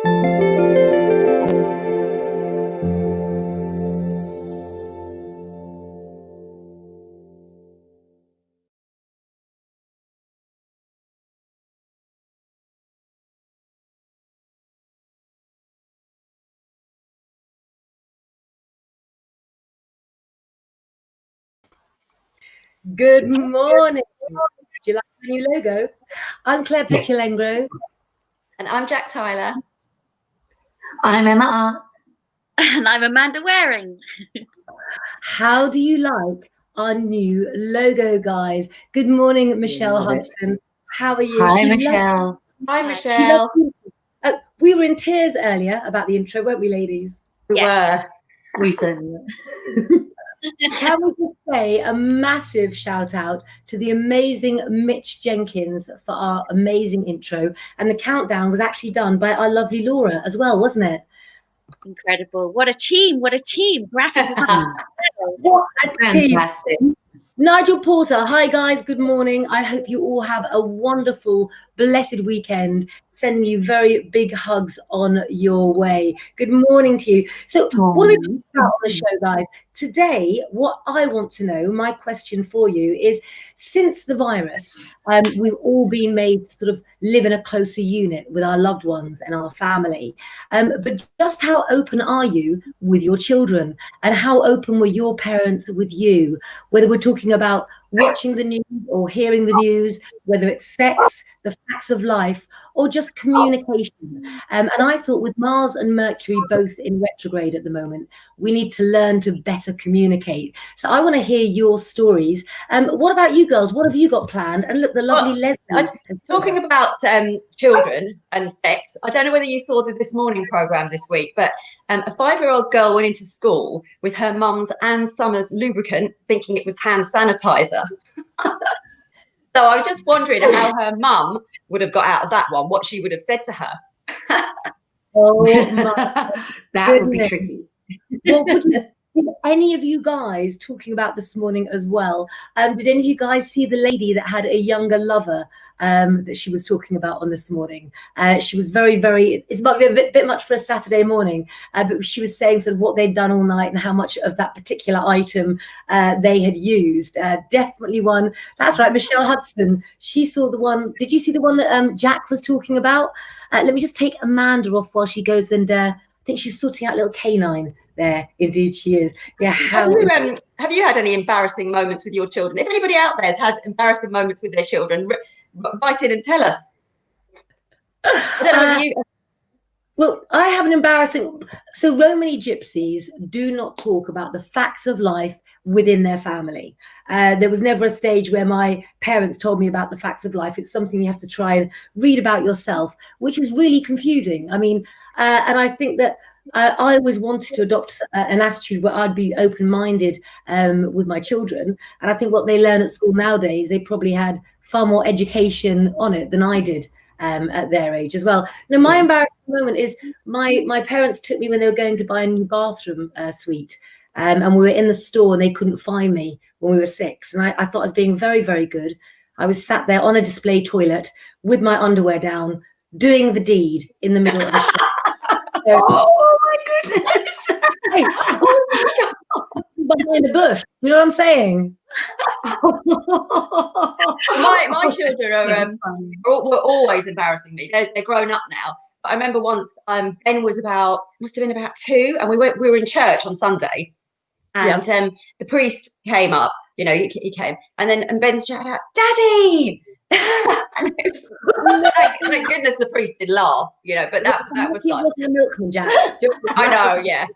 Good morning. Do you like the new logo? I'm Claire Picciolengro. And I'm Jack Tyler. I'm Emma Arts. And I'm Amanda Waring. How do you like our new logo, guys? Good morning, Michelle Hudson. How are you? Hi, Michelle. Hi, Michelle. We were in tears earlier about the intro, weren't we, ladies? We were. We certainly were. Can we just say a massive shout out to the amazing Mitch Jenkins for our amazing intro. And the countdown was actually done by our lovely Laura as well, wasn't it? Incredible. What a team. What a team. Graphic design. What a Fantastic. team. Nigel Porter, hi guys, good morning. I hope you all have a wonderful, blessed weekend. Sending you very big hugs on your way. Good morning to you. So what are we talking about on the show, guys? Today, what I want to know, my question for you is, since the virus, we've all been made to sort of live in a closer unit with our loved ones and our family. But just how open are you with your children? And how open were your parents with you? Whether we're talking about watching the news or hearing the news, whether it's sex, the facts of life, or just communication. And I thought with Mars and Mercury both in retrograde at the moment, we need to learn to better communicate. So I want to hear your stories. What about you girls? What have you got planned? And look, the lovely Leslie. Talking about children and sex, I don't know whether you saw the This Morning programme this week, but a 5-year-old girl went into school with her mum's Ann Summers lubricant, thinking it was hand sanitizer. So I was just wondering how her mum would have got out of that one, what she would have said to her. Oh my That would be tricky. What would you, did any of you guys talking about this morning as well? Did any of you guys see the lady that had a younger lover that she was talking about on this morning? She was very, it might be a bit much for a Saturday morning, but she was saying sort of what they'd done all night and how much of that particular item they had used. Definitely one. That's right, Michelle Hudson. She saw the one. Did you see the one that Jack was talking about? Let me just take Amanda off while she goes and I think she's sorting out a little canine. There, indeed, she is. Yeah. Have you had any embarrassing moments with your children? If anybody out there has had embarrassing moments with their children, write in and tell us. I don't know whether you. Well, I have an embarrassing. So Romany gypsies do not talk about the facts of life within their family. There was never a stage where my parents told me about the facts of life. It's something you have to try and read about yourself, which is really confusing. I mean, and I think that. I always wanted to adopt an attitude where I'd be open-minded with my children. And I think what they learn at school nowadays, they probably had far more education on it than I did at their age as well. Now, my embarrassing moment is my parents took me when they were going to buy a new bathroom suite. And we were in the store and they couldn't find me when we were 6. And I thought I was being very, very good. I was sat there on a display toilet with my underwear down, doing the deed in the middle of the shop. So, oh my goodness! Hey, behind the bush, you know what I'm saying? my children were always embarrassing me. They're grown up now. But I remember once Ben must have been about 2, and we were in church on Sunday, and the priest came up. You know, he came, and Ben shouted out, "Daddy!" And it was, thank goodness the priest did laugh, you know, but that was like the milkman, Jack. I know, yeah.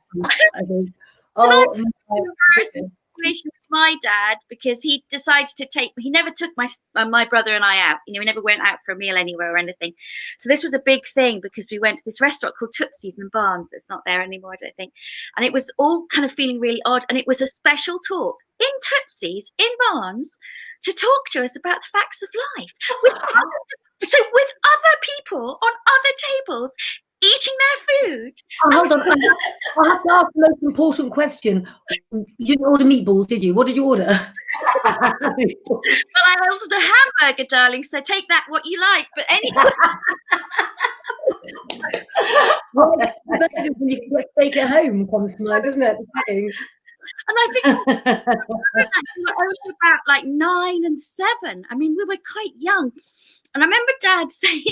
Oh, embarrassing situation with my dad, because he decided to he never took my brother and I out. You know, we never went out for a meal anywhere or anything. So this was a big thing because we went to this restaurant called Tootsie's in Barnes. It's not there anymore, I don't think. And it was all kind of feeling really odd. And it was a special talk in Tootsie's in Barnes to talk to us about the facts of life with other people on other tables eating their food. Hold on, I have to ask the most important question. You didn't order meatballs, did you? What did you order? Well, I ordered a hamburger, darling, so take that what you like. But anyway. Well, when you can get steak at home comes to mind, doesn't it? The thing. And I think we were only about like 9 and 7. I mean, we were quite young. And I remember Dad saying,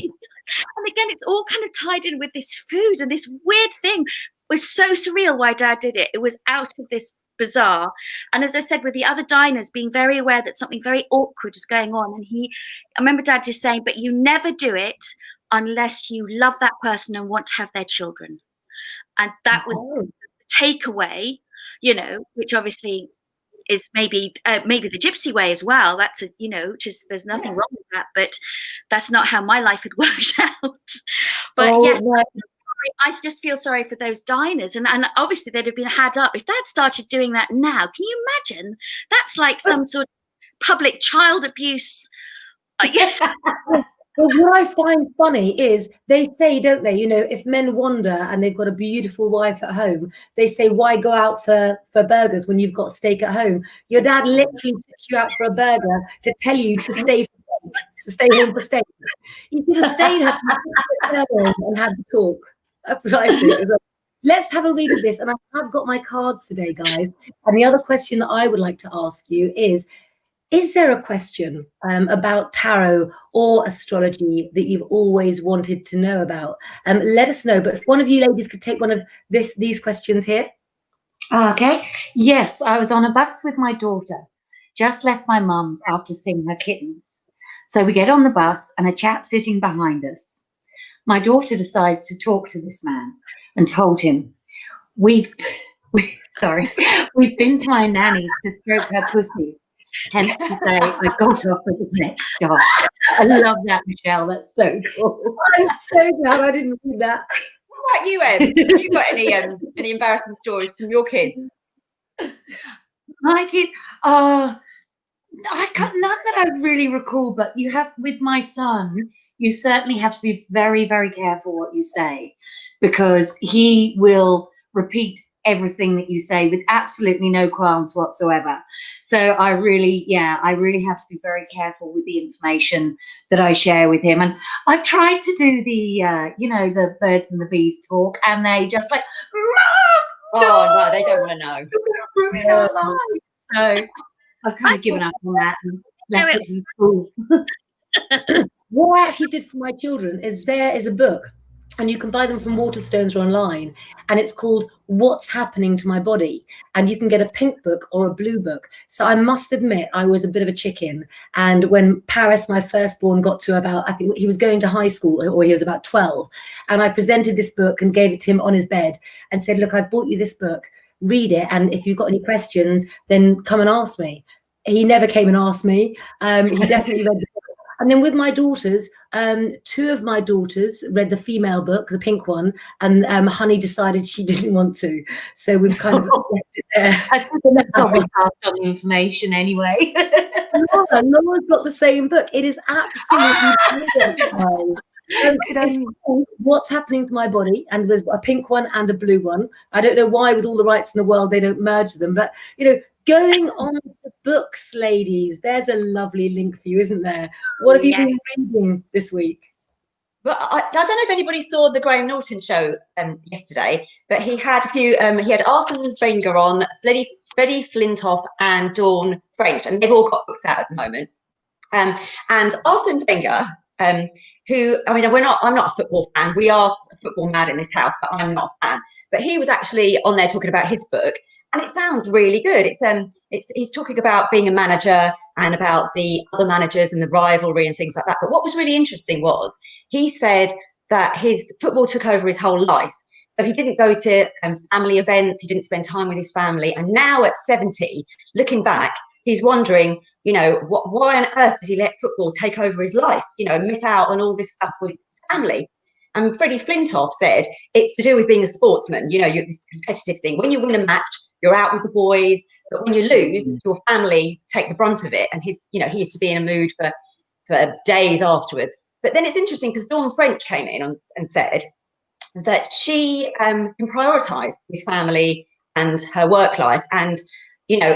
and again, it's all kind of tied in with this food and this weird thing. It was so surreal why Dad did it. It was out of this bizarre. And as I said, with the other diners being very aware that something very awkward was going on. And I remember Dad just saying, but you never do it unless you love that person and want to have their children. And that was the takeaway, you know, which obviously is maybe the gypsy way as well. That's just there's nothing wrong with that, but that's not how my life had worked out. But yes, no. I just feel sorry for those diners, and obviously they'd have been had up if Dad started doing that now. Can you imagine? That's like some sort of public child abuse. But what I find funny is they say, don't they, you know, if men wander and they've got a beautiful wife at home, they say, why go out for burgers when you've got steak at home? Your dad literally took you out for a burger to tell you to stay home for steak. You could have stayed home and had the talk. That's what I think. Let's have a read of this. And I have got my cards today, guys. And the other question that I would like to ask you is there a question about tarot or astrology that you've always wanted to know about? Let us know. But if one of you ladies could take one of these questions here. Okay. Yes, I was on a bus with my daughter. Just left my mum's after seeing her kittens. So we get on the bus and a chap sitting behind us. My daughter decides to talk to this man and told him, we've been to my nanny's to stroke her pussy. Hence to say, I got off at the next stop. I love that, Michelle. That's so cool. I'm so glad I didn't read that. What about you, Em? Have you got any embarrassing stories from your kids? My kids, I got none that I really recall, but you have with my son, you certainly have to be very, very careful what you say, because he will repeat everything that you say with absolutely no qualms whatsoever. So I really have to be very careful with the information that I share with him. And I've tried to do the, the birds and the bees talk, and they just like, no, they don't want to know. You're going to ruin our lives. So I've kind of given up on that and left it to the school. What I actually did for my children is there is a book, and you can buy them from Waterstones or online, and it's called What's Happening to My Body, and you can get a pink book or a blue book. So I must admit I was a bit of a chicken, and when Paris, my firstborn, got to about, I think he was going to high school, or he was about 12, and I presented this book and gave it to him on his bed and said, look, I bought you this book, read it, and if you've got any questions then come and ask me. He never came and asked me. He definitely read the book. And then with my daughters, 2 of my daughters read the female book, the pink one, and Honey decided she didn't want to. So we've kind of left it there. I think that's probably passed on the information anyway. Laura's got the same book. It is absolutely brilliant. It's called What's Happening to My Body, and there's a pink one and a blue one. I don't know why, with all the rights in the world, they don't merge them. But, going on to books, ladies, there's a lovely link for you, isn't there? What have you been reading this week? But I don't know if anybody saw the Graham Norton show yesterday, but he had a few. He had Arsene Wenger on, Freddie Flintoff, and Dawn French, and they've all got books out at the moment. And Arsene Wenger, who, I mean, I'm not a football fan. We are football mad in this house, but I'm not a fan. But he was actually on there talking about his book, and it sounds really good. He's talking about being a manager and about the other managers and the rivalry and things like that. But what was really interesting was he said that his football took over his whole life. So he didn't go to family events. He didn't spend time with his family. And now at 70, looking back, he's wondering, why on earth did he let football take over his life, miss out on all this stuff with his family? And Freddie Flintoff said it's to do with being a sportsman, you're this competitive thing. When you win a match, you're out with the boys, but when you lose, your family take the brunt of it. And he used to be in a mood for days afterwards. But then it's interesting because Dawn French came in and said that she can prioritise his family and her work life. And,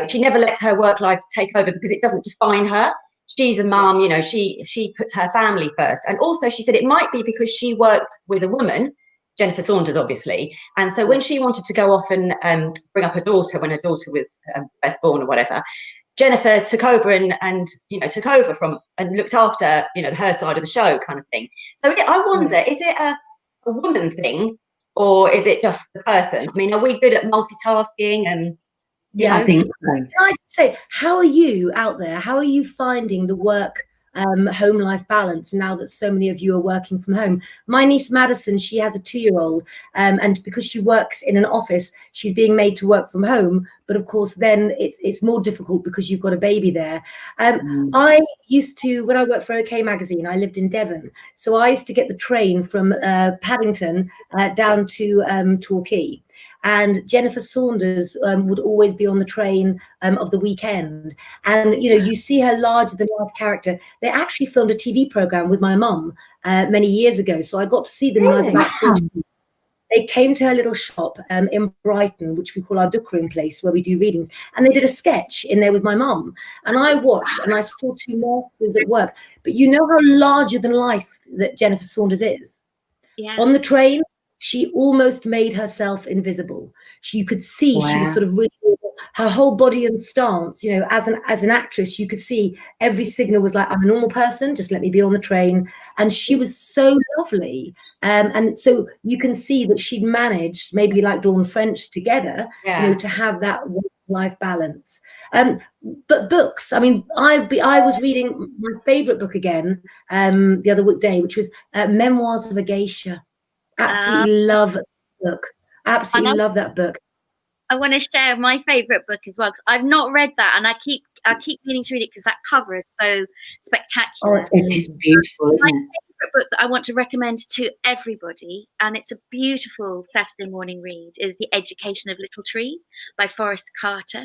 she never lets her work life take over because it doesn't define her. she's a mum, you know, she puts her family first. And also she said it might be because she worked with a woman, Jennifer Saunders, obviously. And so when she wanted to go off and bring up her daughter when her daughter was first born or whatever, Jennifer took over and you know, took over from and looked after, you know, her side of the show kind of thing. So I wonder, is it a woman thing or is it just the person? I mean, are we good at multitasking and I think so. Can I say, how are you out there? How are you finding the work home life balance now that so many of you are working from home? My niece Madison, she has a 2-year-old, and because she works in an office, she's being made to work from home. But of course, then it's more difficult because you've got a baby there. I used to, when I worked for OK Magazine, I lived in Devon, so I used to get the train from Paddington down to Torquay. And Jennifer Saunders would always be on the train of the weekend. And, you know, you see her larger than life character. They actually filmed a TV program with my mum many years ago. So I got to see them when I was about 14. They came to her little shop in Brighton, which we call our Duckering place, where we do readings. And they did a sketch in there with my mum. And I watched and I saw 2 nurses at work. But you know how larger than life that Jennifer Saunders is? Yeah. On the train, she almost made herself invisible. You could see she was sort of really, her whole body and stance, you know, as an actress, you could see every signal was like, I'm a normal person, just let me be on the train. And she was so lovely. And so you can see that she'd managed, maybe like Dawn French together, you know, to have that life balance. But books, I mean, I was reading my favorite book again the other day, which was Memoirs of a Geisha. Absolutely love that book. Absolutely love that book. I want to share my favorite book as well, because I've not read that, and I keep meaning to read it because that cover is so spectacular. Oh, it is beautiful, isn't it? My favorite book that I want to recommend to everybody, and it's a beautiful Saturday morning read, is The Education of Little Tree by Forrest Carter.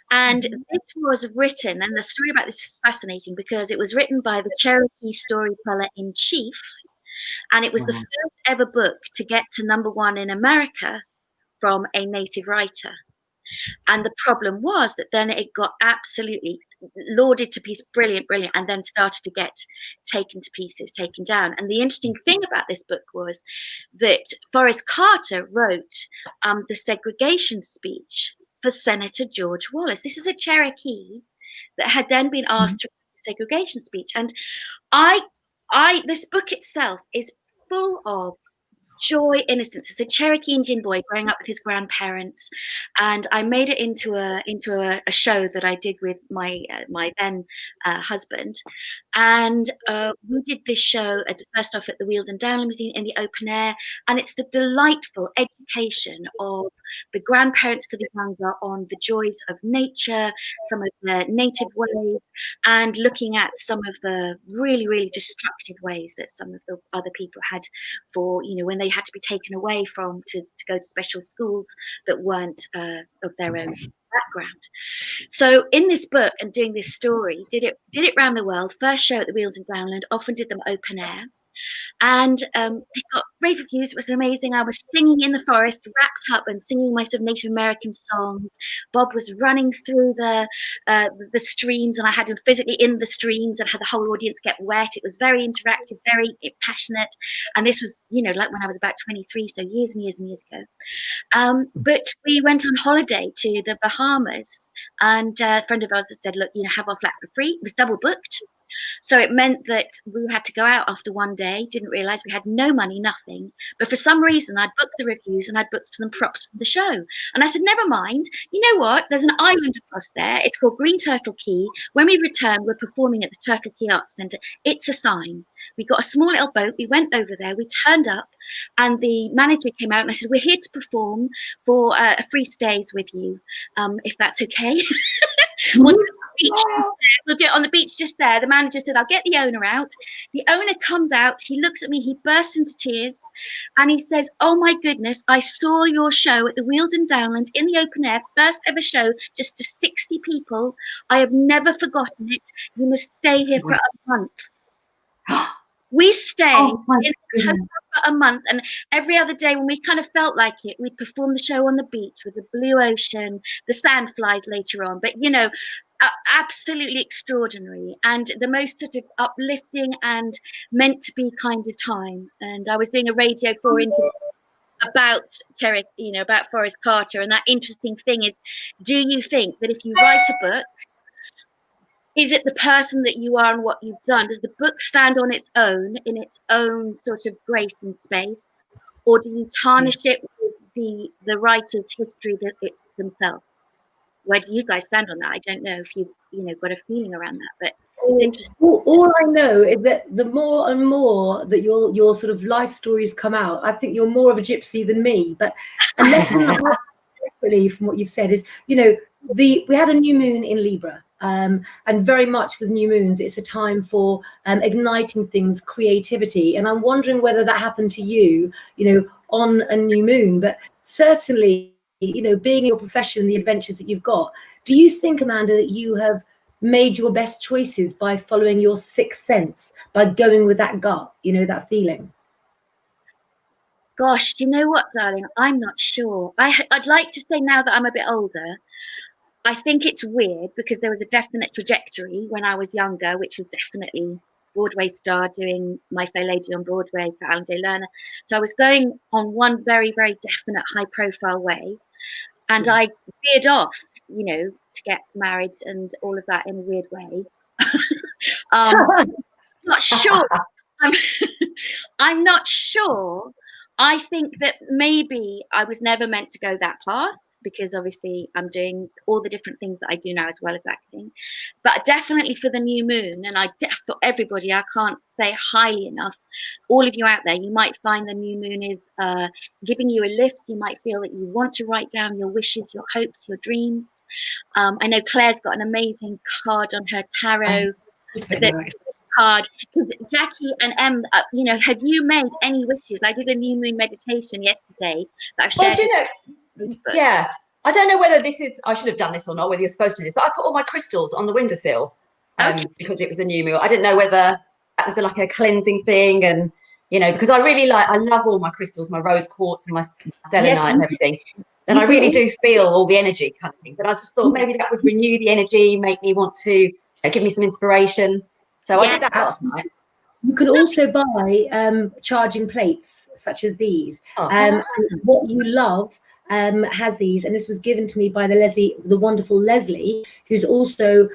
And this was written, and the story about this is fascinating because it was written by the Cherokee storyteller in chief. And it was the first ever book to get to #1 in America from a native writer. And the problem was that then it got absolutely lauded to pieces, brilliant, and then started to get taken to pieces, taken down. And the interesting thing about this book was that Forrest Carter wrote the segregation speech for Senator George Wallace. This is a Cherokee that had then been asked to write the segregation speech. And this book itself is full of joy, innocence. It's a Cherokee Indian boy growing up with his grandparents, and I made it into a show that I did with my then husband, and we did this show first off at the Wealden Downland Museum in the open air, and it's the delightful education of the grandparents to the younger on the joys of nature, some of the native ways, and looking at some of the really, really destructive ways that some of the other people had for, you know, when they had to be taken away from to go to special schools that weren't of their own background. So in this book and doing this story, did it around the world, first show at the Wealden Downland, often did them open air. And it got rave reviews. It was amazing. I was singing in the forest, wrapped up and singing my sort of Native American songs. Bob was running through the streams, and I had him physically in the streams and had the whole audience get wet. It was very interactive, very passionate. And this was, you know, like when I was about 23, so years and years and years ago. But we went on holiday to the Bahamas, and a friend of ours had said, look, you know, have our flat for free. It was double booked. So it meant that we had to go out after one day, didn't realize we had no money, nothing. But for some reason, I'd booked the reviews and I'd booked some props for the show. And I said, never mind. You know what? There's an island across there. It's called Green Turtle Key. When we return, we're performing at the Turtle Key Arts Centre. It's a sign. We got a small little boat. We went over there. We turned up, and the manager came out and I said, we're here to perform for a free stays with you, if that's okay. We'll do it on the beach just there. The manager said, I'll get the owner out. The owner comes out. He looks at me. He bursts into tears. And he says, oh, my goodness, I saw your show at the Wealden Downland in the open air, first ever show, just to 60 people. I have never forgotten it. You must stay here for a month. We stayed Oh my in the goodness. hotel for a month, and every other day when we kind of felt like it, we'd perform the show on the beach with the blue ocean, the sandflies later on. But you know, absolutely extraordinary, and the most sort of uplifting and meant to be kind of time. And I was doing a Radio 4 interview about Cherry, you know, about Forrest Carter, and that interesting thing is, do you think that if you write a book, is it the person that you are and what you've done? Does the book stand on its own, in its own sort of grace and space? Or do you tarnish it with the writer's history that it's themselves? Where do you guys stand on that? I don't know if you've, you know, got a feeling around that, but it's interesting. All I know is that the more and more that your sort of life stories come out, I think you're more of a gypsy than me. But a lesson that I really from what you've said is, you know, we had a new moon in Libra. And very much with new moons, it's a time for igniting things, creativity. And I'm wondering whether that happened to you, you know, on a new moon. But certainly, you know, being in your profession, the adventures that you've got, do you think, Amanda, that you have made your best choices by following your sixth sense, by going with that gut, you know, that feeling? Gosh, you know what, darling? I'm not sure. I'd like to say now that I'm a bit older, I think it's weird because there was a definite trajectory when I was younger, which was definitely Broadway star, doing My Fair Lady on Broadway for Alan Day Lerner. So I was going on one very, very definite high profile way. And I veered off, you know, to get married and all of that in a weird way. Not sure. I'm not sure. I think that maybe I was never meant to go that path, because obviously I'm doing all the different things that I do now as well as acting. But definitely for the new moon, and for everybody, I can't say highly enough, all of you out there, you might find the new moon is giving you a lift. You might feel that you want to write down your wishes, your hopes, your dreams. I know Claire's got an amazing card on her tarot. Card, because Jackie and Em, you know, have you made any wishes? I did a new moon meditation yesterday that I've shared. Well, do you know, yeah, I don't know whether this is, I should have done this or not, whether you're supposed to do this, but I put all my crystals on the windowsill because it was a new moon. I didn't know whether that was like a cleansing thing, and you know, because I love all my crystals, my rose quartz and my selenite and everything. And I really do feel all the energy kind of thing. But I just thought maybe that would renew the energy, make me want to give me some inspiration. So I did that last night. You can also buy charging plates such as these. What You Love has these, and this was given to me by the wonderful Leslie, who's also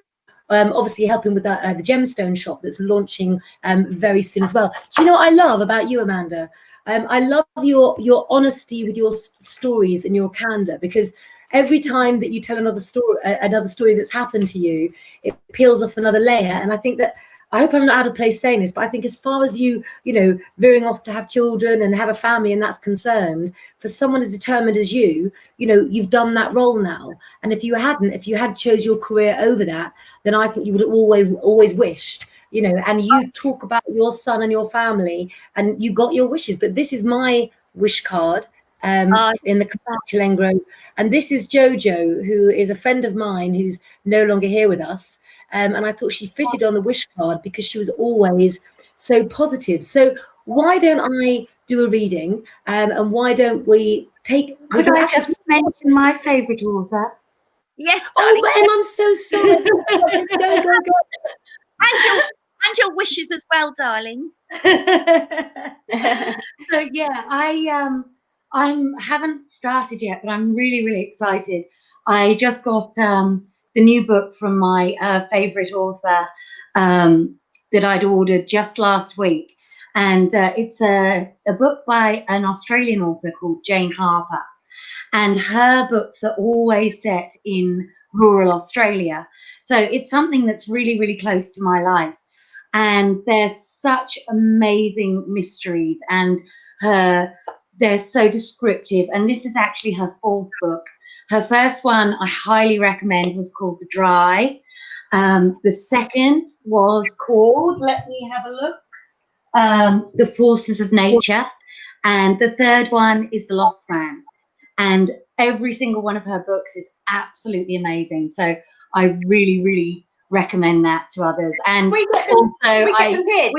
obviously helping with the gemstone shop that's launching very soon as well. Do you know what I love about you, Amanda? I love your honesty with your stories and your candor, because every time that you tell another story that's happened to you, it peels off another layer. And I think that, I hope I'm not out of place saying this, but I think as far as you know, veering off to have children and have a family and that's concerned, for someone as determined as you know, you've done that role now. And if you had chose your career over that, then I think you would have always wished, you know, and you talk about your son and your family and you got your wishes. But this is my wish card in the Chelengro. And this is Jojo, who is a friend of mine who's no longer here with us. And I thought she fitted on the wish card because she was always so positive. So why don't I do a reading? And why don't we take... Could I just mention my favourite author? Yes, darling. Oh, Em, I'm so sorry. Go. And your wishes as well, darling. So yeah, I haven't started yet, but I'm really, really excited. I just got the new book from my favourite author that I'd ordered just last week. And it's a book by an Australian author called Jane Harper. And her books are always set in rural Australia. So it's something that's really, really close to my life. And there's such amazing mysteries, and they're so descriptive. And this is actually her fourth book. Her first one I highly recommend was called The Dry. The second was called, let me have a look, The Forces of Nature. And the third one is The Lost Man. And every single one of her books is absolutely amazing. So I really, really recommend that to others. And we get them here.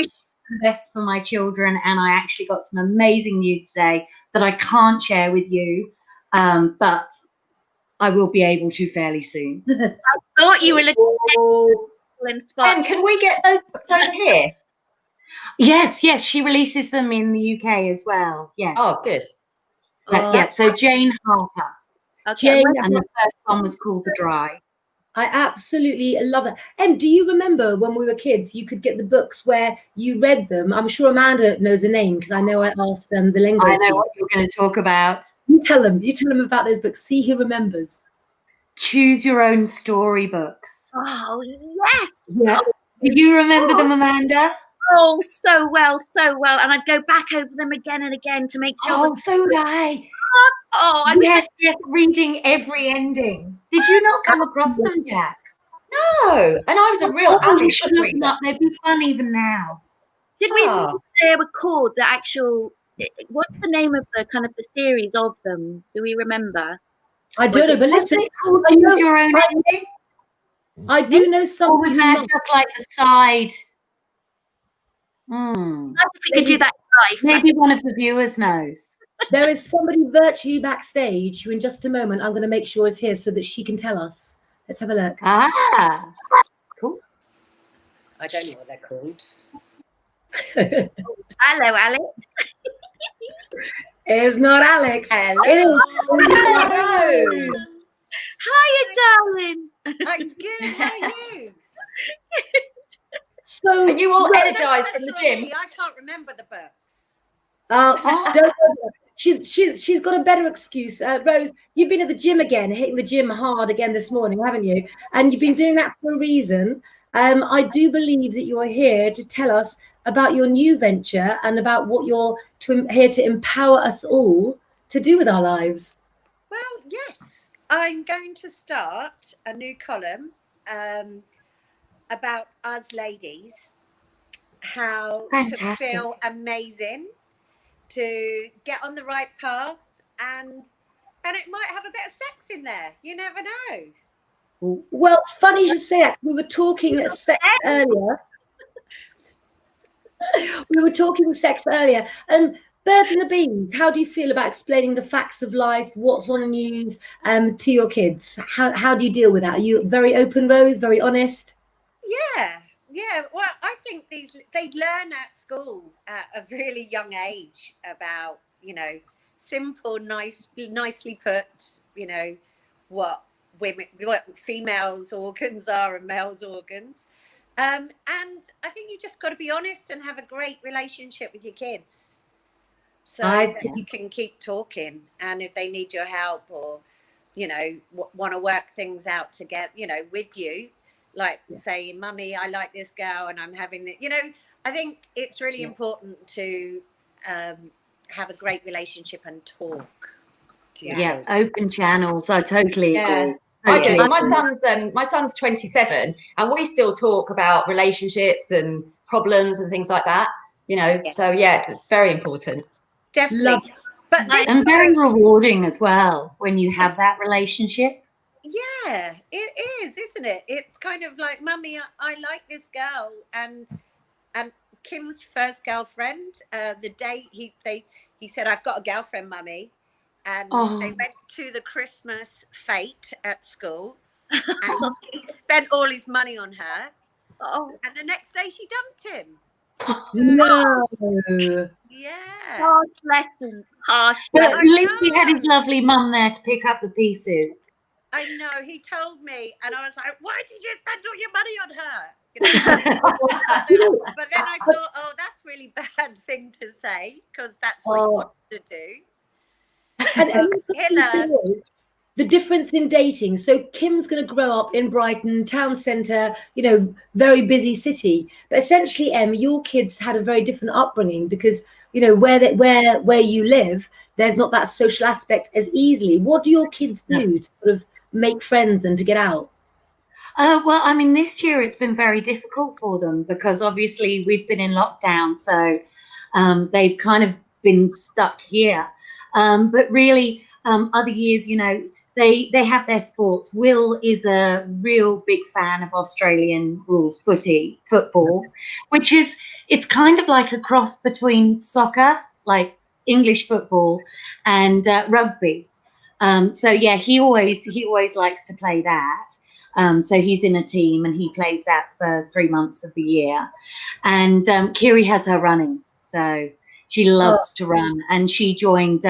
the best for my children, and I actually got some amazing news today that I can't share with you, but I will be able to fairly soon. I thought you were looking at spot. Can we get those books over here? Yes, she releases them in the UK as well. Yes. Oh, good. Yeah, so Jane Harper. Okay. Jane, And the first one was called The Dry. I absolutely love it. And do you remember when we were kids, you could get the books where you read them? I'm sure Amanda knows the name because I know I asked the lingo I know team. what you're going to talk about. You tell them about those books. See who remembers. Choose Your Own Story books. Oh, yes. Yeah. Do you remember them, Amanda? Oh, so well. And I'd go back over them again and again to make sure. Oh, so did I. Oh, I yes, reading every ending. Did you not come across them, Jack? No, and I was a real avid should book look them reader. up. They'd be fun even now. Did we they were called the actual? What's the name of the kind of the series of them? Do we remember? I don't know, but listen, Choose Your Own Ending. I do know Or something. was that just like the side? Nice if we could do that live. Maybe one of the viewers knows. There is somebody virtually backstage who in just a moment I'm going to make sure is here so that she can tell us. Let's have a look. Ah, cool. I don't know what they're called. Hello, Alex. It's not Alex. Hello. It is. Hello. Hiya, darling. I'm good. How are you? So Are you all Rose- energized from the gym? I can't remember the books. don't worry. She's got a better excuse. Rose, you've been at the gym again, hitting the gym hard again this morning, haven't you? And you've been doing that for a reason. I do believe that you are here to tell us about your new venture and about what you're here to empower us all to do with our lives. Well, yes. I'm going to start a new column about us ladies, how Fantastic. to feel amazing, to get on the right path, and it might have a bit of sex in there. You never know. Well, funny you should say that. We were talking sex earlier. Birds and the Beans, how do you feel about explaining the facts of life, what's on the news, to your kids? How do you deal with that? Are you very open, Rose, very honest? Yeah. Well, I think they learn at school at a really young age about, simple, nicely put, what females' organs are and males' organs. And I think you just got to be honest and have a great relationship with your kids. So that you can keep talking, and if they need your help or, want to work things out together, with you, like saying, "Mummy, I like this girl, and I'm having it." I think it's really important to have a great relationship and talk. Yeah, open channels. I totally agree. I do. My son's 27, and we still talk about relationships and problems and things like that. So it's very important. Definitely. But and very rewarding as well when you have that relationship. Yeah, it is, isn't it? It's kind of like, Mummy, I like this girl, and Kim's first girlfriend. The day he said, "I've got a girlfriend, Mummy," and they went to the Christmas fete at school, and he spent all his money on her. And the next day she dumped him. No. Yeah. Harsh lessons. But at least he had his lovely mum there to pick up the pieces. I know. He told me, and I was like, "Why did you spend all your money on her?" But then I thought, "Oh, that's really bad thing to say, because that's what you want to do." And the difference in dating. So Kim's going to grow up in Brighton town centre, very busy city. But essentially, your kids had a very different upbringing because where you live, there's not that social aspect as easily. What do your kids do to sort of make friends and to get out? Well, I mean, this year it's been very difficult for them because obviously we've been in lockdown, so they've kind of been stuck here. But really, other years, they have their sports. Will is a real big fan of Australian rules football, which is, it's kind of like a cross between soccer, like English football, and rugby. So yeah, he always likes to play that. So he's in a team and he plays that for 3 months of the year. And Kiri has her running, so she loves to run, and she joined.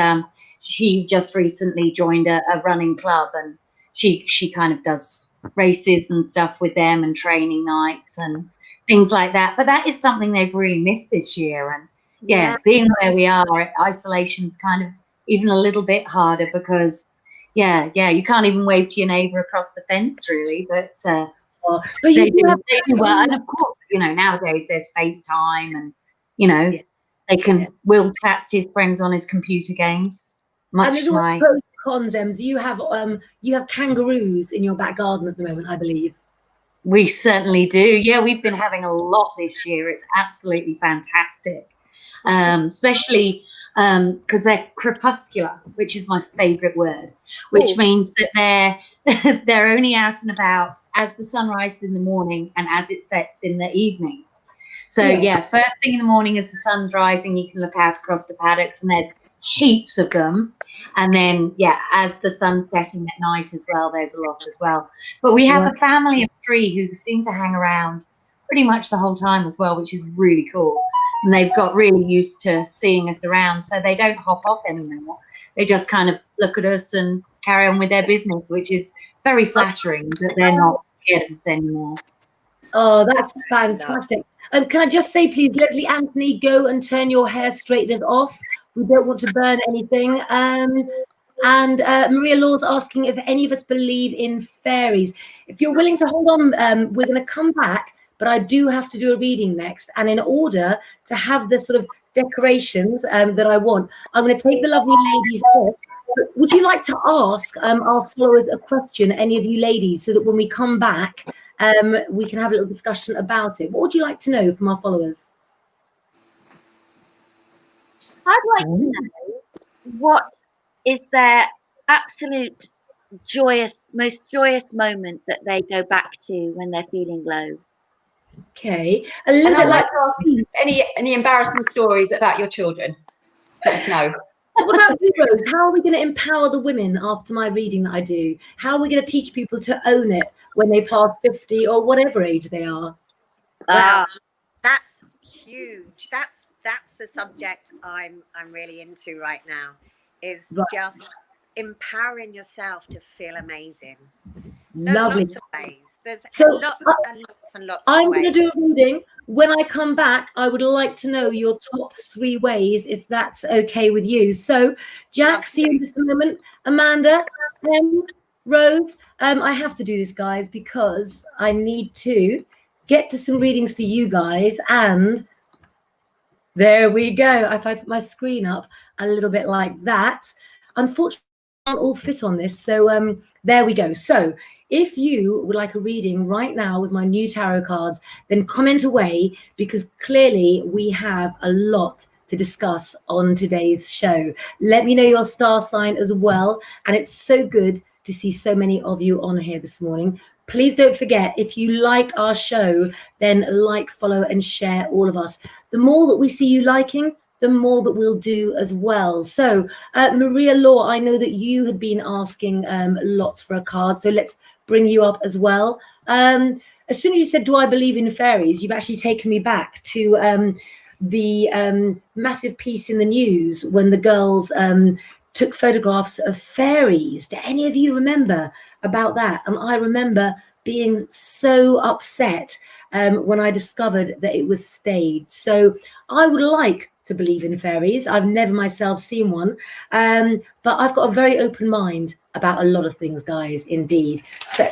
She just recently joined a running club, and she kind of does races and stuff with them, and training nights and things like that. But that is something they've really missed this year. And yeah, being where we are, isolation's kind of even a little bit harder, because you can't even wave to your neighbour across the fence, really. But they do well. And of course, nowadays there's FaceTime, and they can. Will chats to his friends on his computer games. Pros and cons, Ems. You have kangaroos in your back garden at the moment, I believe. We certainly do. Yeah, we've been having a lot this year. It's absolutely fantastic, especially because they're crepuscular, which is my favourite word, which means that they're only out and about as the sun rises in the morning and as it sets in the evening. So first thing in the morning as the sun's rising, you can look out across the paddocks and there's heaps of them. And then as the sun's setting at night as well, there's a lot as well. But we have a family of 3 who seem to hang around pretty much the whole time as well, which is really cool. And they've got really used to seeing us around, so they don't hop off anymore. They just kind of look at us and carry on with their business, which is very flattering that they're not scared of us anymore. Oh, that's fantastic. Can I just say, please, Leslie Anthony, go and turn your hair straighteners off. We don't want to burn anything. And Maria Law's asking if any of us believe in fairies. If you're willing to hold on, we're going to come back, but I do have to do a reading next. And in order to have the sort of decorations that I want, I'm going to take the lovely ladies off. Would you like to ask our followers a question, any of you ladies, so that when we come back, we can have a little discussion about it? What would you like to know from our followers? I'd like to know, what is their absolute most joyous moment that they go back to when they're feeling low? Okay, a little bit like to ask you any embarrassing stories about your children. Let us know. What about you, Rose? How are we going to empower the women after my reading that I do? How are we going to teach people to own it when they pass 50 or whatever age they are? Well, that's huge. That's the subject I'm really into right now, is just empowering yourself to feel amazing. There's Lovely. Lots of ways. There's lots and lots I'm of ways. going to do a reading. When I come back, I would like to know your top 3 ways, if that's okay with you. So, Jack, see you in just a moment. Amanda, Rose, I have to do this, guys, because I need to get to some readings for you guys. And there we go. If I put my screen up a little bit like that, unfortunately, I can't all fit on this. So there we go. So if you would like a reading right now with my new tarot cards, then comment away, because clearly we have a lot to discuss on today's show. Let me know your star sign as well. And it's so good to see so many of you on here this morning. Please don't forget, if you like our show, then like, follow, and share all of us. The more that we see you liking, the more that we'll do as well. So, Maria Law, I know that you had been asking lots for a card, so let's bring you up as well. As soon as you said, do I believe in fairies, you've actually taken me back to the massive piece in the news when the girls took photographs of fairies. Do any of you remember about that? And I remember being so upset when I discovered that it was staged. So I would like to believe in fairies. I've never myself seen one, but I've got a very open mind about a lot of things, guys, indeed. So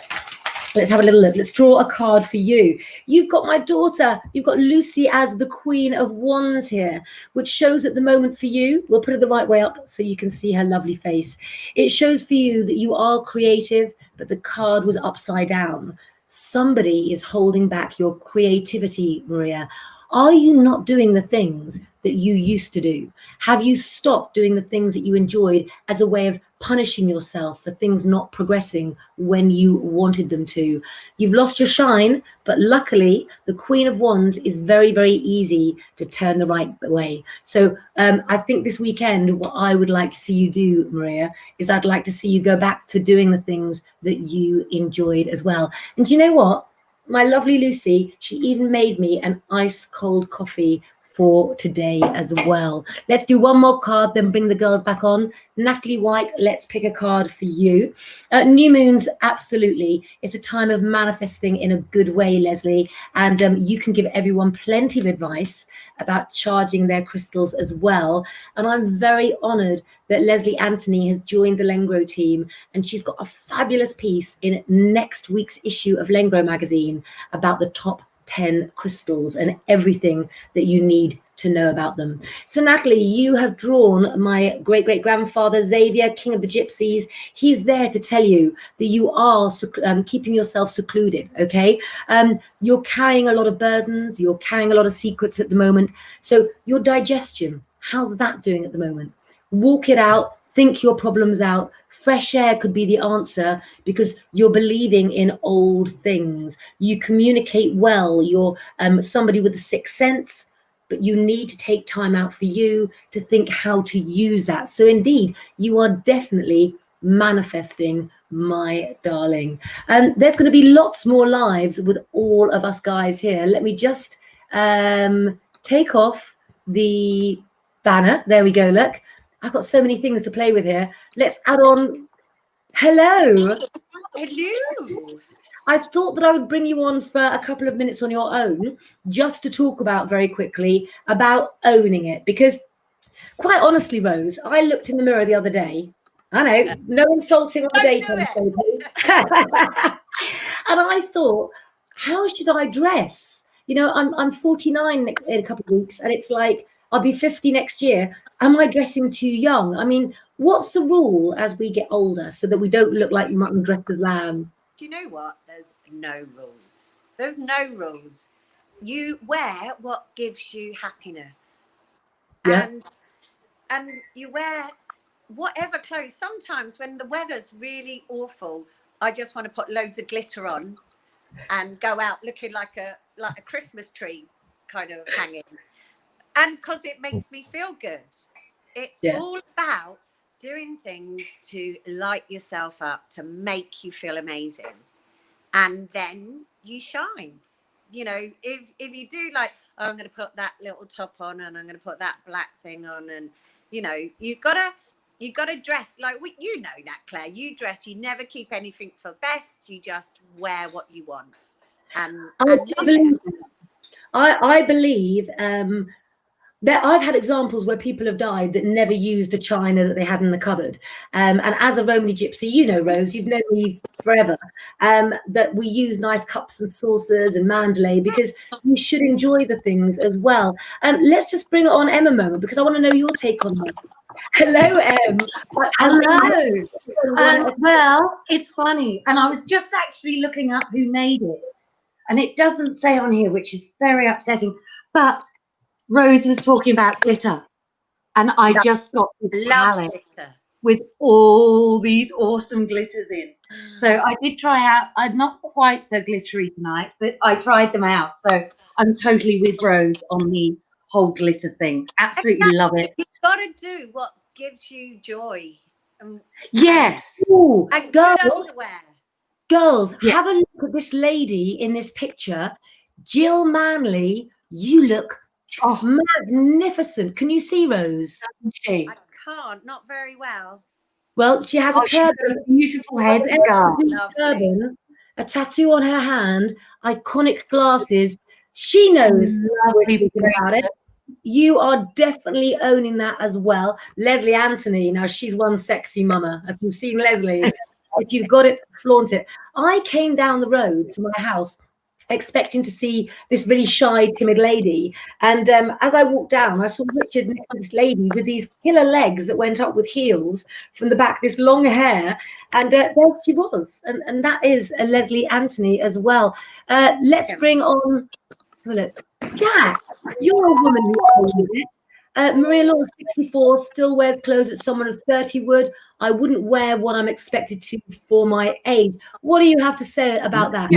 let's have a little look. Let's draw a card for you. You've got my daughter. You've got Lucy as the Queen of Wands here, which shows at the moment for you, we'll put it the right way up so you can see her lovely face. It shows for you that you are creative, but the card was upside down. Somebody is holding back your creativity, Maria. Are you not doing the things that you used to do? Have you stopped doing the things that you enjoyed as a way of punishing yourself for things not progressing when you wanted them to? You've lost your shine, but luckily the Queen of Wands is very, very easy to turn the right way. So I think this weekend, what I would like to see you do, Maria, is I'd like to see you go back to doing the things that you enjoyed as well. And do you know what? My lovely Lucy, she even made me an ice cold coffee for today as well. Let's do one more card, then bring the girls back on. Natalie White, let's pick a card for you. New moons, absolutely. It's a time of manifesting in a good way, Leslie. And you can give everyone plenty of advice about charging their crystals as well. And I'm very honored that Leslie Anthony has joined the Lengro team, and she's got a fabulous piece in next week's issue of Lengro magazine about the top 10 crystals and everything that you need to know about them. So Natalie, you have drawn my great-great-grandfather Xavier, King of the Gypsies. He's there to tell you that you are keeping yourself secluded, okay? You're carrying a lot of burdens, you're carrying a lot of secrets at the moment. So your digestion, how's that doing at the moment? Walk it out, think your problems out. Fresh air could be the answer, because you're believing in old things. You communicate well. You're somebody with a sixth sense, but you need to take time out for you to think how to use that. So indeed, you are definitely manifesting, my darling. And there's going to be lots more lives with all of us guys here. Let me just take off the banner. There we go. Look. I've got so many things to play with here. Let's add on. Hello. Hello. I thought that I would bring you on for a couple of minutes on your own, just to talk about very quickly about owning it. Because quite honestly, Rose, I looked in the mirror the other day. I know, no insulting on the daytime show. And I thought, how should I dress? You know, I'm 49 in a couple of weeks, and it's like, I'll be 50 next year. Am I dressing too young? I mean, what's the rule as we get older so that we don't look like mutton dressed as lamb? Do you know what? There's no rules. There's no rules. You wear what gives you happiness. Yeah. And you wear whatever clothes. Sometimes when the weather's really awful, I just want to put loads of glitter on and go out looking like a Christmas tree kind of hanging. And because it makes me feel good. It's all about doing things to light yourself up, to make you feel amazing. And then you shine. You know, if you do like, oh, I'm going to put that little top on and I'm going to put that black thing on. And, you know, you got to dress like, you know that, Claire. You dress, you never keep anything for best. You just wear what you want. And I believe that I've had examples where people have died that never used the china that they had in the cupboard. And as a Romany gypsy, you know, Rose, you've known me forever, that we use nice cups and saucers and mandalay, because you should enjoy the things as well. Let's just bring it on Em a moment, because I want to know your take on that. Hello, Em. Hello. Well, it's funny. And I was just actually looking up who made it. And it doesn't say on here, which is very upsetting. But Rose was talking about glitter, and I just got this palette with all these awesome glitters in. So I did try out. I'm not quite so glittery tonight, but I tried them out. So I'm totally with Rose on the whole glitter thing. Absolutely love it. You've got to do what gives you joy. Yes. Ooh, And good underwear. Girls, have a look at this lady in this picture. Jill Manley, you look magnificent. Can you see, Rose? She? I can't, not very well. Well, she has a turban, a beautiful headscarf, turban, a tattoo on her hand, iconic glasses. She knows about it. You are definitely owning that as well. Leslie Anthony, now she's one sexy mama. If you've seen Leslie, if you've got it, flaunt it. I came down the road to my house expecting to see this really shy, timid lady. And as I walked down, I saw Richard next to this lady with these killer legs that went up with heels from the back, this long hair. And there she was. And that is a Leslie Anthony as well. Let's bring on, look, Jack, you're a woman who owns it. Maria Law, 64, still wears clothes that someone as 30 would. I wouldn't wear what I'm expected to for my age. What do you have to say about that?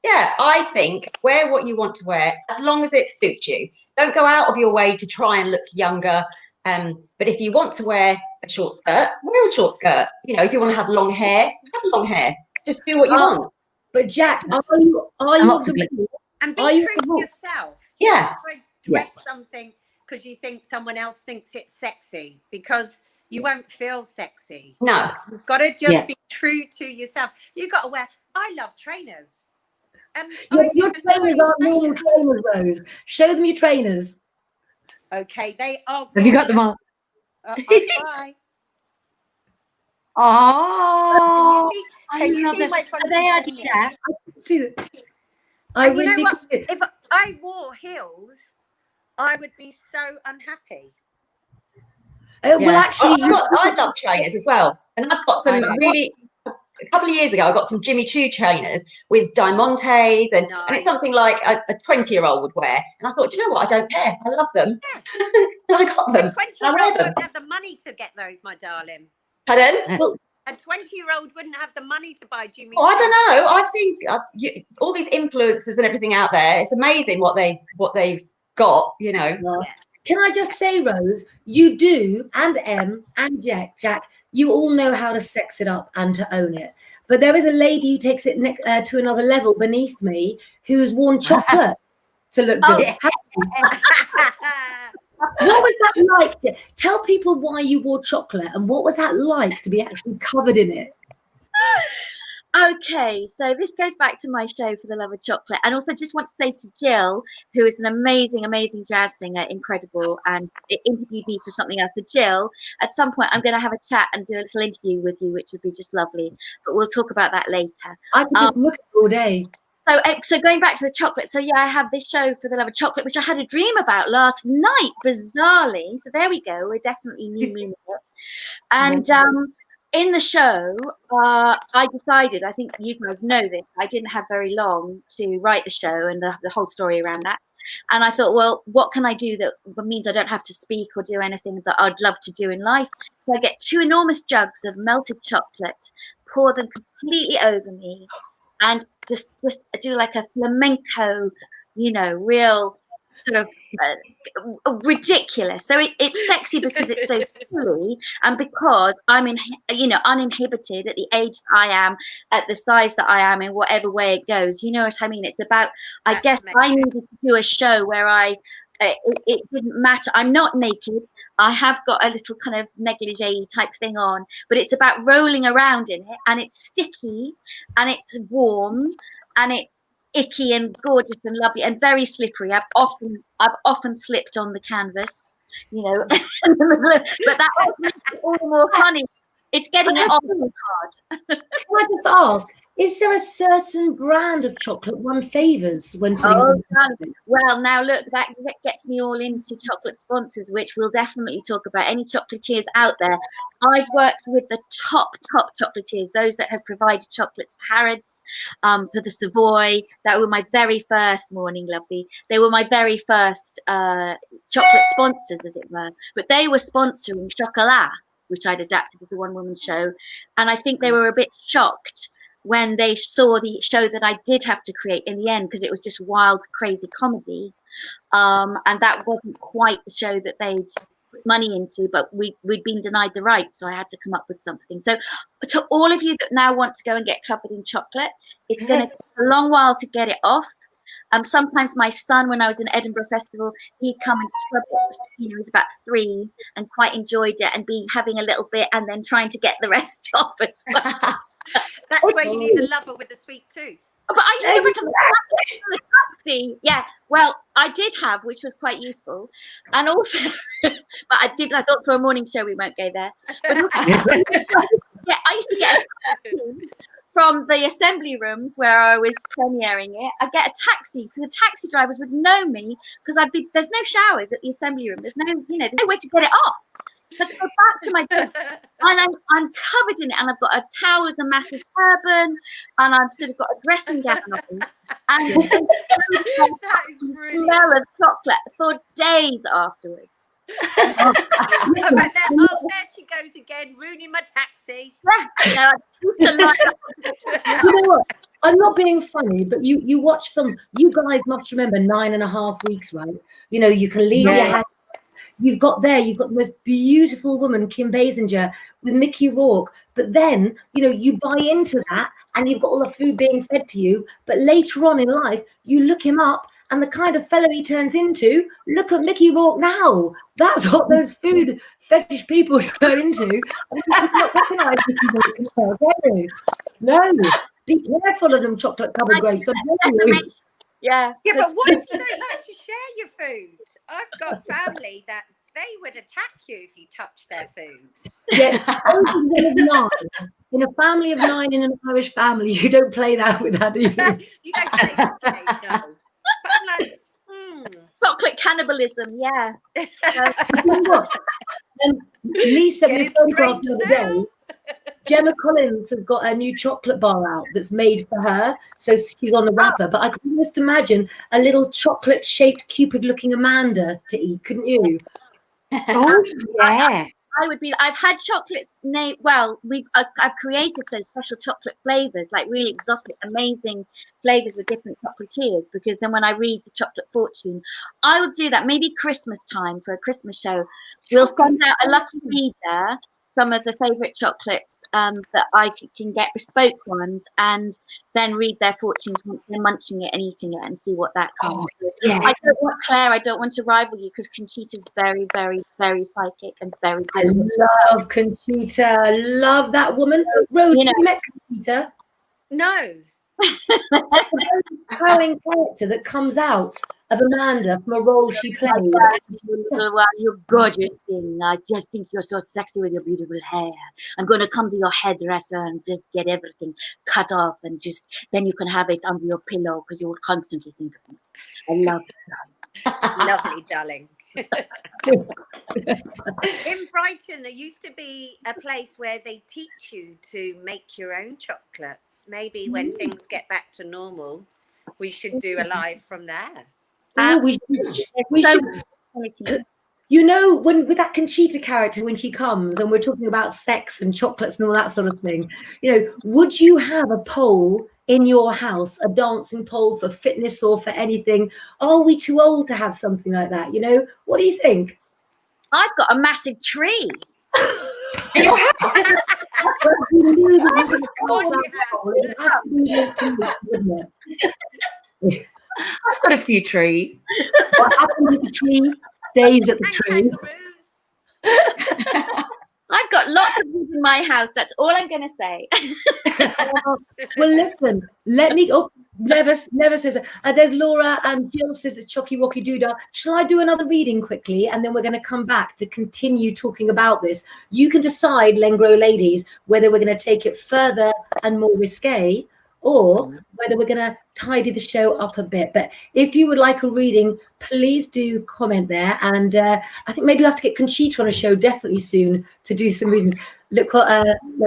Yeah, I think wear what you want to wear as long as it suits you. Don't go out of your way to try and look younger. But if you want to wear a short skirt, wear a short skirt. You know, if you want to have long hair, have long hair. Just do what you want. But Jack, are you of the and be true to yourself? Yeah. Don't dress something because you think someone else thinks it's sexy, because you won't feel sexy. No. You've got to just be true to yourself. You've got to wear. I love trainers. Your trainers aren't normal trainers, Rose. Show them your trainers. Okay, they are. Have you got them on? I'll try. Oh, Can you see my front? They are Adidas. I you know really what? If I wore heels, I would be so unhappy. Well, actually, I love trainers as well, and I've got some really. A couple of years ago, I got some Jimmy Choo trainers with diamantes, and it's something like a 20-year-old would wear. And I thought, you know what? I don't care. I love them. And I got them. A 20-year-old wouldn't have the money to get those, my darling. Pardon? Well, a 20-year-old wouldn't have the money to buy Jimmy Choo. I don't know. I've seen all these influencers and everything out there. It's amazing what they've got. You know. Can I just say, Rose, you do, and Em and Jack, you all know how to sex it up and to own it. But there is a lady who takes it to another level beneath me, who's worn chocolate to look good. What was that like? Tell people why you wore chocolate, and what was that like to be actually covered in it? Okay, so this goes back to my show For the Love of Chocolate, and also just want to say to Jill, who is an amazing jazz singer, incredible, and interviewed me for something else. So Jill, at some point I'm going to have a chat and do a little interview with you, which would be just lovely, but we'll talk about that later. I could just look at it all day. So going back to the chocolate, so yeah, I have this show For the Love of Chocolate, which I had a dream about last night, bizarrely. So there we go, we're definitely meaning it. And in the show, I decided, I think you guys know this, I didn't have very long to write the show and the whole story around that. And I thought, well, what can I do that means I don't have to speak or do anything that I'd love to do in life? So I get 2 enormous jugs of melted chocolate, pour them completely over me, and just do like a flamenco, you know, real sort of ridiculous. So it's sexy because it's so silly, and because I'm uninhibited at the age that I am, at the size that I am, in whatever way it goes. You know what I mean? It's about, I guess I needed to do a show where it didn't matter. I'm not naked. I have got a little kind of negligee type thing on, but it's about rolling around in it, and it's sticky, and it's warm, and it's icky and gorgeous and lovely and very slippery. I've often slipped on the canvas, you know, but that makes it all the more funny. It's getting it off hard. Can I just ask, is there a certain brand of chocolate one favours when putting on? Well, now look, that gets me all into chocolate sponsors, which we'll definitely talk about. Any chocolatiers out there? I've worked with the top chocolatiers, those that have provided chocolates for Harrods, for the Savoy. That were my very first Morning Lovely. They were my very first chocolate sponsors, as it were. But they were sponsoring Chocolat, which I'd adapted as a one-woman show. And I think they were a bit shocked when they saw the show that I did have to create in the end, because it was just wild, crazy comedy. And that wasn't quite the show that they'd put money into, but we'd been denied the rights, so I had to come up with something. So to all of you that now want to go and get covered in chocolate, it's going to take a long while to get it off. Sometimes my son, when I was in Edinburgh Festival, he'd come and scrub it. You know, he was about 3 and quite enjoyed it, and be having a little bit and then trying to get the rest off as well. That's where you need a lover with a sweet tooth. But I used to recommend the taxi. Yeah, well, I did have, which was quite useful, and also, but I thought for a morning show we won't go there. But yeah, I used to get a taxi from the assembly rooms where I was premiering it. I'd get a taxi, so the taxi drivers would know me, because there's no showers at the assembly room. There's no, there's no way to get it off. Let's go back to my dress. And I'm covered in it, and I've got a towel as a massive turban, and I've sort of got a dressing gown on, and That is the brilliant. smell of chocolate for days afterwards. But there she goes again, ruining my taxi. Yeah, I used to like You know what? I'm not being funny, but you watch films. You guys must remember 9.5 weeks, right? You know, you can leave your house. You've got the most beautiful woman, Kim Basinger, with Mickey Rourke. But then, you know, you buy into that and you've got all the food being fed to you. But later on in life, you look him up and the kind of fellow he turns into, look at Mickey Rourke now. That's what those food fetish people go into. I mean, you can't recognize Mickey Rourke now, can you? No. Be careful of them chocolate-covered grapes. Yeah. Yeah, but what if you don't like to share your food? I've got family that they would attack you if you touch their food. Yeah, in a family of 9 in an Irish family, you don't play that with that, do you? You don't play that game, no. But I'm like, Chocolate cannibalism, yeah. You know what? Lee sent me a photograph the other day. Gemma Collins has got a new chocolate bar out that's made for her, so she's on the wrapper. But I could almost imagine a little chocolate-shaped Cupid-looking Amanda to eat, couldn't you? Oh yeah. I would be. I've had chocolates. Well, I've created some special chocolate flavors, like really exotic, amazing flavors with different chocolatiers. Because then when I read the Chocolate Fortune, I would do that. Maybe Christmas time for a Christmas show. We'll send out a lucky reader some of the favorite chocolates that I can get, bespoke ones, and then read their fortunes once they're munching it and eating it and see what that comes. Yes. I don't want Claire, I don't want to rival you, because Conchita's very, very, very psychic and very good. I love Conchita. Love that woman. Rose, You know- you met Conchita? no. That's a very compelling character that comes out of Amanda from a role she played. Well, you gorgeous thing. I just think you're so sexy with your beautiful hair. I'm going to come to your hairdresser and just get everything cut off, and just then you can have it under your pillow, because you will constantly think of me. I love it. Lovely, darling. In Brighton, there used to be a place where they teach you to make your own chocolates. Maybe when things get back to normal, we should do a live from there. Oh, we should. You know, with that Conchita character, when she comes and we're talking about sex and chocolates and all that sort of thing, you know, would you have a pole in your house, a dancing pole for fitness or for anything? Are we too old to have something like that? You know, what do you think? I've got a massive tree. In your house. I've got a few trees. What happens with the tree stays at the tree. I've got lots of wood in my house. That's all I'm going to say. Well, listen, let me. Oh, never says that. There's Laura and Jill says it's Chocky Wocky Doodah. Shall I do another reading quickly, and then we're going to come back to continue talking about this? You can decide, Lengro ladies, whether we're going to take it further and more risque, or whether we're going to tidy the show up a bit. But if you would like a reading, please do comment there. And I think maybe you have to get Conchita on a show definitely soon to do some readings. Look,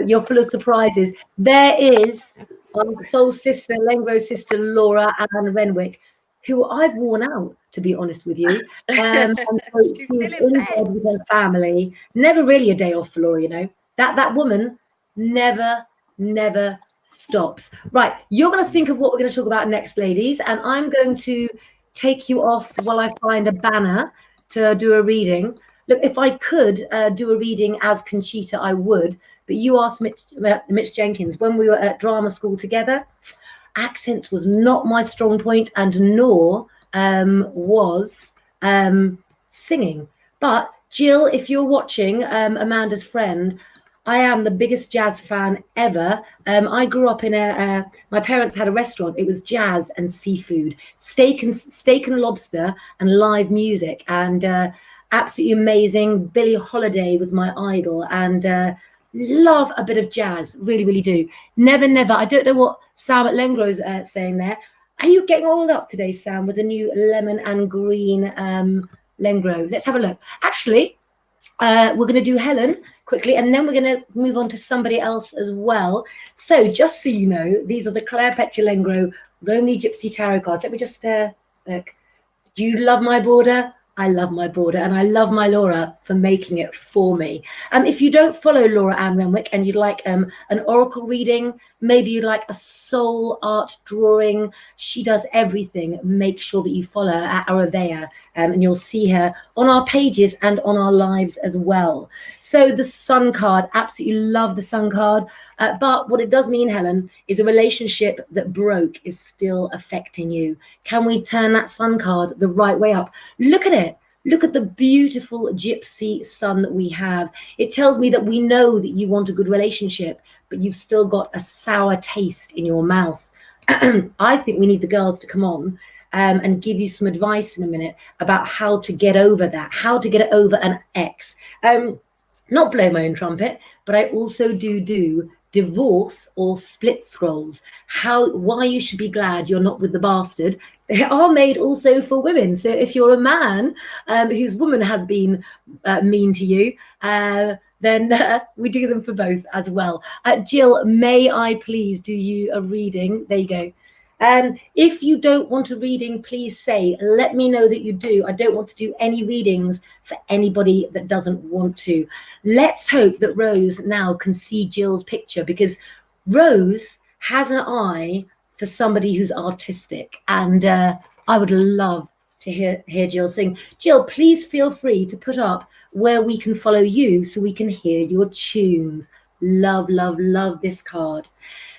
you're full of surprises. There is our soul sister, Lengro sister, Laura Ann Renwick, who I've worn out, to be honest with you. And so she's in bed with her family. Never really a day off for Laura, you know. That woman never stops. Right, you're going to think of what we're going to talk about next, ladies, and I'm going to take you off while I find a banner to do a reading. Look, if I could do a reading as Conchita, I would, but you asked Mitch Jenkins when we were at drama school together. Accents was not my strong point, and nor was singing. But Jill, if you're watching, Amanda's friend, I am the biggest jazz fan ever. I grew up in my parents had a restaurant. It was jazz and seafood, steak and lobster and live music, and absolutely amazing. Billie Holiday was my idol, and love a bit of jazz. Really, really do. Never. I don't know what Sam at Lengro's saying there. Are you getting all up today, Sam, with the new lemon and green Lengro? Let's have a look. Actually, we're going to do Helen quickly, and then we're going to move on to somebody else as well. So just so you know, these are the Claire Petulengro Romany Gypsy Tarot cards. Let me just look. Do you love my border? I love my border, and I love my Laura for making it for me. If you don't follow Laura Ann Renwick and you'd like an oracle reading, maybe you'd like a soul art drawing, she does everything. Make sure that you follow her at Aravea, and you'll see her on our pages and on our lives as well. So the Sun card, absolutely love the Sun card. But what it does mean, Helen, is a relationship that broke is still affecting you. Can we turn that Sun card the right way up? Look at it. Look at the beautiful gypsy sun that we have. It tells me that we know that you want a good relationship, but you've still got a sour taste in your mouth. I think we need the girls to come on and give you some advice in a minute about how to get over that, how to get over an ex. Not blow my own trumpet, but I also do divorce or split scrolls. Why you should be glad you're not with the bastard. They are made also for women. So if you're a man whose woman has been mean to you, then we do them for both as well. Jill, may I please do you a reading? There you go. If you don't want a reading, please say, let me know that you do. I don't want to do any readings for anybody that doesn't want to. Let's hope that Rose now can see Jill's picture, because Rose has an eye for somebody who's artistic. And I would love to hear Jill sing. Jill, please feel free to put up where we can follow you so we can hear your tunes. Love, love, love this card.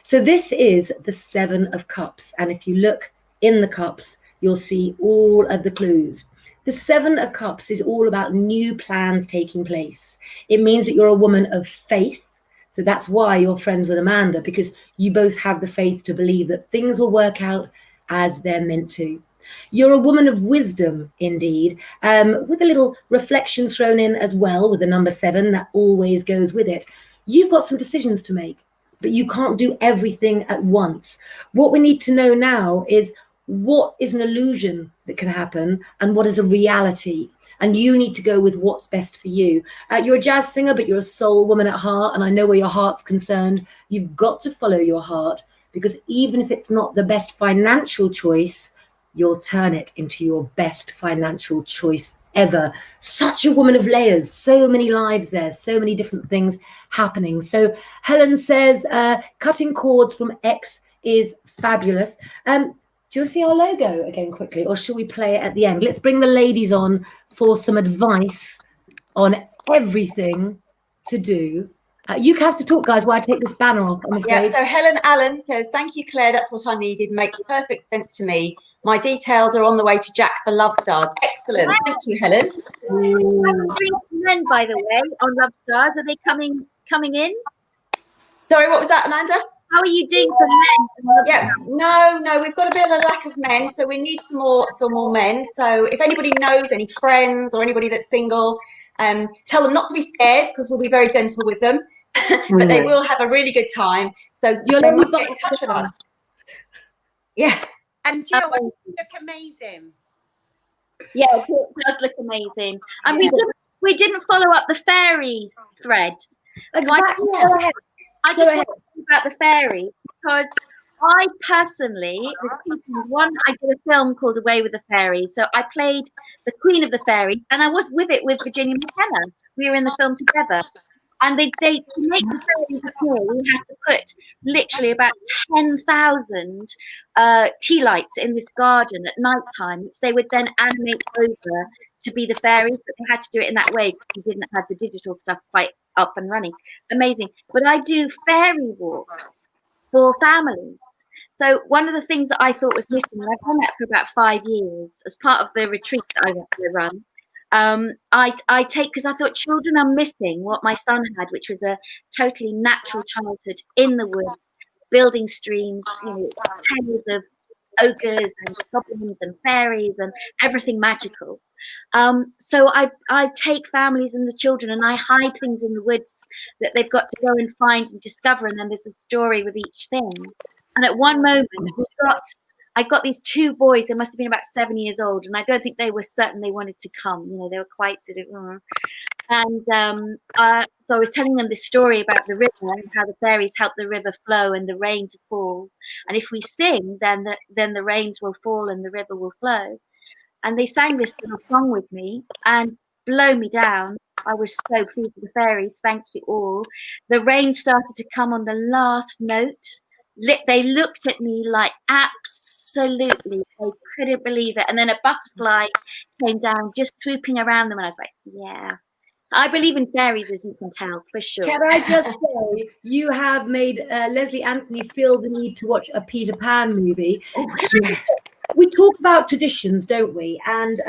So this is the Seven of Cups. And if you look in the cups, you'll see all of the clues. The Seven of Cups is all about new plans taking place. It means that you're a woman of faith. So that's why you're friends with Amanda, because you both have the faith to believe that things will work out as they're meant to. You're a woman of wisdom, indeed, with a little reflection thrown in as well with the number 7 that always goes with it. You've got some decisions to make, but you can't do everything at once. What we need to know now is what is an illusion that can happen and what is a reality. And you need to go with what's best for you. You're a jazz singer, but you're a soul woman at heart. And I know where your heart's concerned. You've got to follow your heart, because even if it's not the best financial choice, you'll turn it into your best financial choice ever. Such a woman of layers, so many lives there, so many different things happening. So Helen says, cutting cords from X is fabulous. Do you want to see our logo again quickly, or shall we play it at the end? Let's bring the ladies on for some advice on everything to do. You have to talk, guys, while I take this banner off, I'm afraid. Yeah, so Helen Allen says, thank you, Claire. That's what I needed. Makes perfect sense to me. My details are on the way to Jack for Love Stars. Excellent. Thank you, Helen. Men, by the way, on Love Stars, are they coming in? Sorry, what was that, Amanda? How are you doing for men? Yeah, no, we've got a bit of a lack of men, so we need some more men. So if anybody knows any friends or anybody that's single, tell them not to be scared, because we'll be very gentle with them. But they will have a really good time. So they must get in touch with us. Yeah. And Jill, you look amazing. Yeah, it does look amazing. And we didn't follow up the fairies thread. I just want to talk about the fairies, because I personally, I did a film called Away with the Fairies. So I played the Queen of the Fairies, and I was with Virginia McKenna. We were in the film together. And they to make the fairies appear, we had to put literally about 10,000 tea lights in this garden at night time, which they would then animate over to be the fairies, but they had to do it in that way because we didn't have the digital stuff quite up and running. Amazing. But I do fairy walks for families. So one of the things that I thought was missing, and I've done that for about 5 years as part of the retreat that I run, I take, because I thought children are missing what my son had, which was a totally natural childhood in the woods, building streams, tales of ogres and goblins and fairies and everything magical. So I take families and the children, and I hide things in the woods that they've got to go and find and discover, and then there's a story with each thing. And at one moment, I got these 2 boys. They must have been about 7 years old, and I don't think they were certain they wanted to come. You know, they were quite sort of. And so I was telling them this story about the river and how the fairies help the river flow and the rain to fall. And if we sing, then the rains will fall and the river will flow. And they sang this little song with me, and blow me down. I was so pleased with the fairies. Thank you all. The rain started to come on the last note. They looked at me like absolutely, they couldn't believe it. And then a butterfly came down, just swooping around them. And I was like, yeah, I believe in fairies, as you can tell, for sure. Can I just say, you have made Leslie Anthony feel the need to watch a Peter Pan movie. Oh, yes. We talk about traditions, don't we? And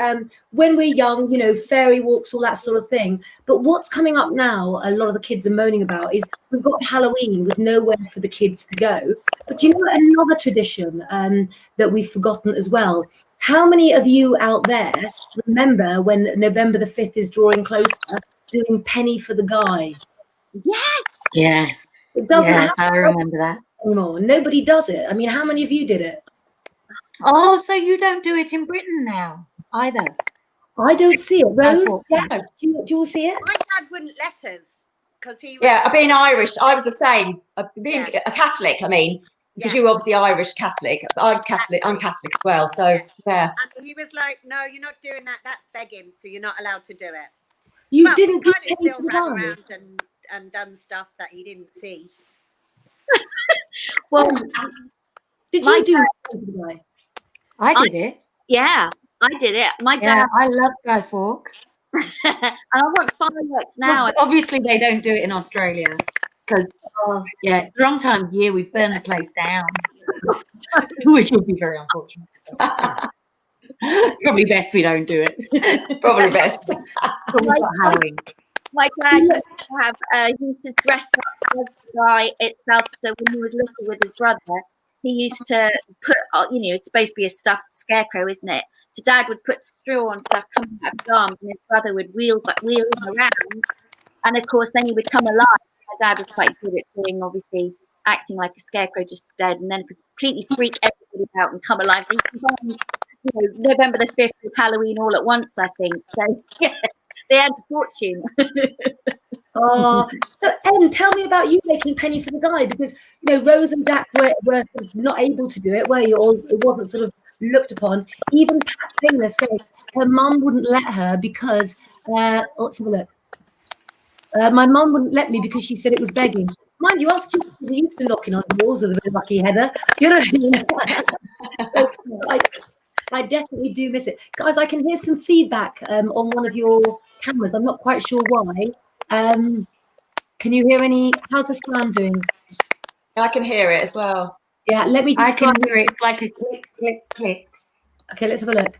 when we're young, you know, fairy walks, all that sort of thing. But what's coming up now, a lot of the kids are moaning about, is we've got Halloween with nowhere for the kids to go. But do you know another tradition that we've forgotten as well? How many of you out there remember when November the 5th is drawing closer, doing Penny for the Guy? Yes. Yes. It doesn't Yes, I happen remember that. anymore. Nobody does it. I mean, how many of you did it? Oh, so you don't do it in Britain now either? I don't see it. Rose, thought yeah, so. do you all see it? My dad wouldn't let us because he. Yeah, being Irish, I was the same. Being Yeah. a Catholic, I mean, because Yeah. you were obviously Irish Catholic. I was Catholic. I'm Catholic as well. So yeah. And he was like, "No, you're not doing that. That's begging, so you're not allowed to do it." You But didn't we do kind of Penny still for the ran Guy? around and done stuff that he didn't see. Well, Did My you do Penny for the Guy? I did it. yeah, I did it. My Yeah, dad, I love Guy Fawkes. and I want fireworks now. Well, obviously, they don't do it in Australia because, yeah, it's the wrong time of year. We burn the place down, which would be very unfortunate. Probably best we don't do it. Probably best. But we've got Halloween. My dad used to have, he used to dress up as the guy itself. So when he was little with his brother, he used to put, you know, it's supposed to be a stuffed scarecrow, isn't it? So Dad would put straw and stuff coming out of his arms, and his brother would wheel him around. And of course, then he would come alive. My dad was quite good at doing, obviously, acting like a scarecrow just dead, and then completely freak everybody out and come alive. So he combined, you know, November the 5th with Halloween all at once, I think. So yeah, they had a fortune. Oh, so Em, tell me about you making Penny for the Guy, because you know Rose and Jack were sort of not able to do it, were you? Or it wasn't sort of looked upon. Even Pat Taylor said her mum wouldn't let her because let's have a look. My mum wouldn't let me because she said it was begging. Mind you, us students were used to knocking on doors with a bit of lucky Heather. You know what I mean? So, I definitely do miss it, guys. I can hear some feedback on one of your cameras. I'm not quite sure why. Can you hear any? How's the sound doing? I can hear it as well. Yeah, let me. I can hear it. It's like a click, click, click. Okay, let's have a look.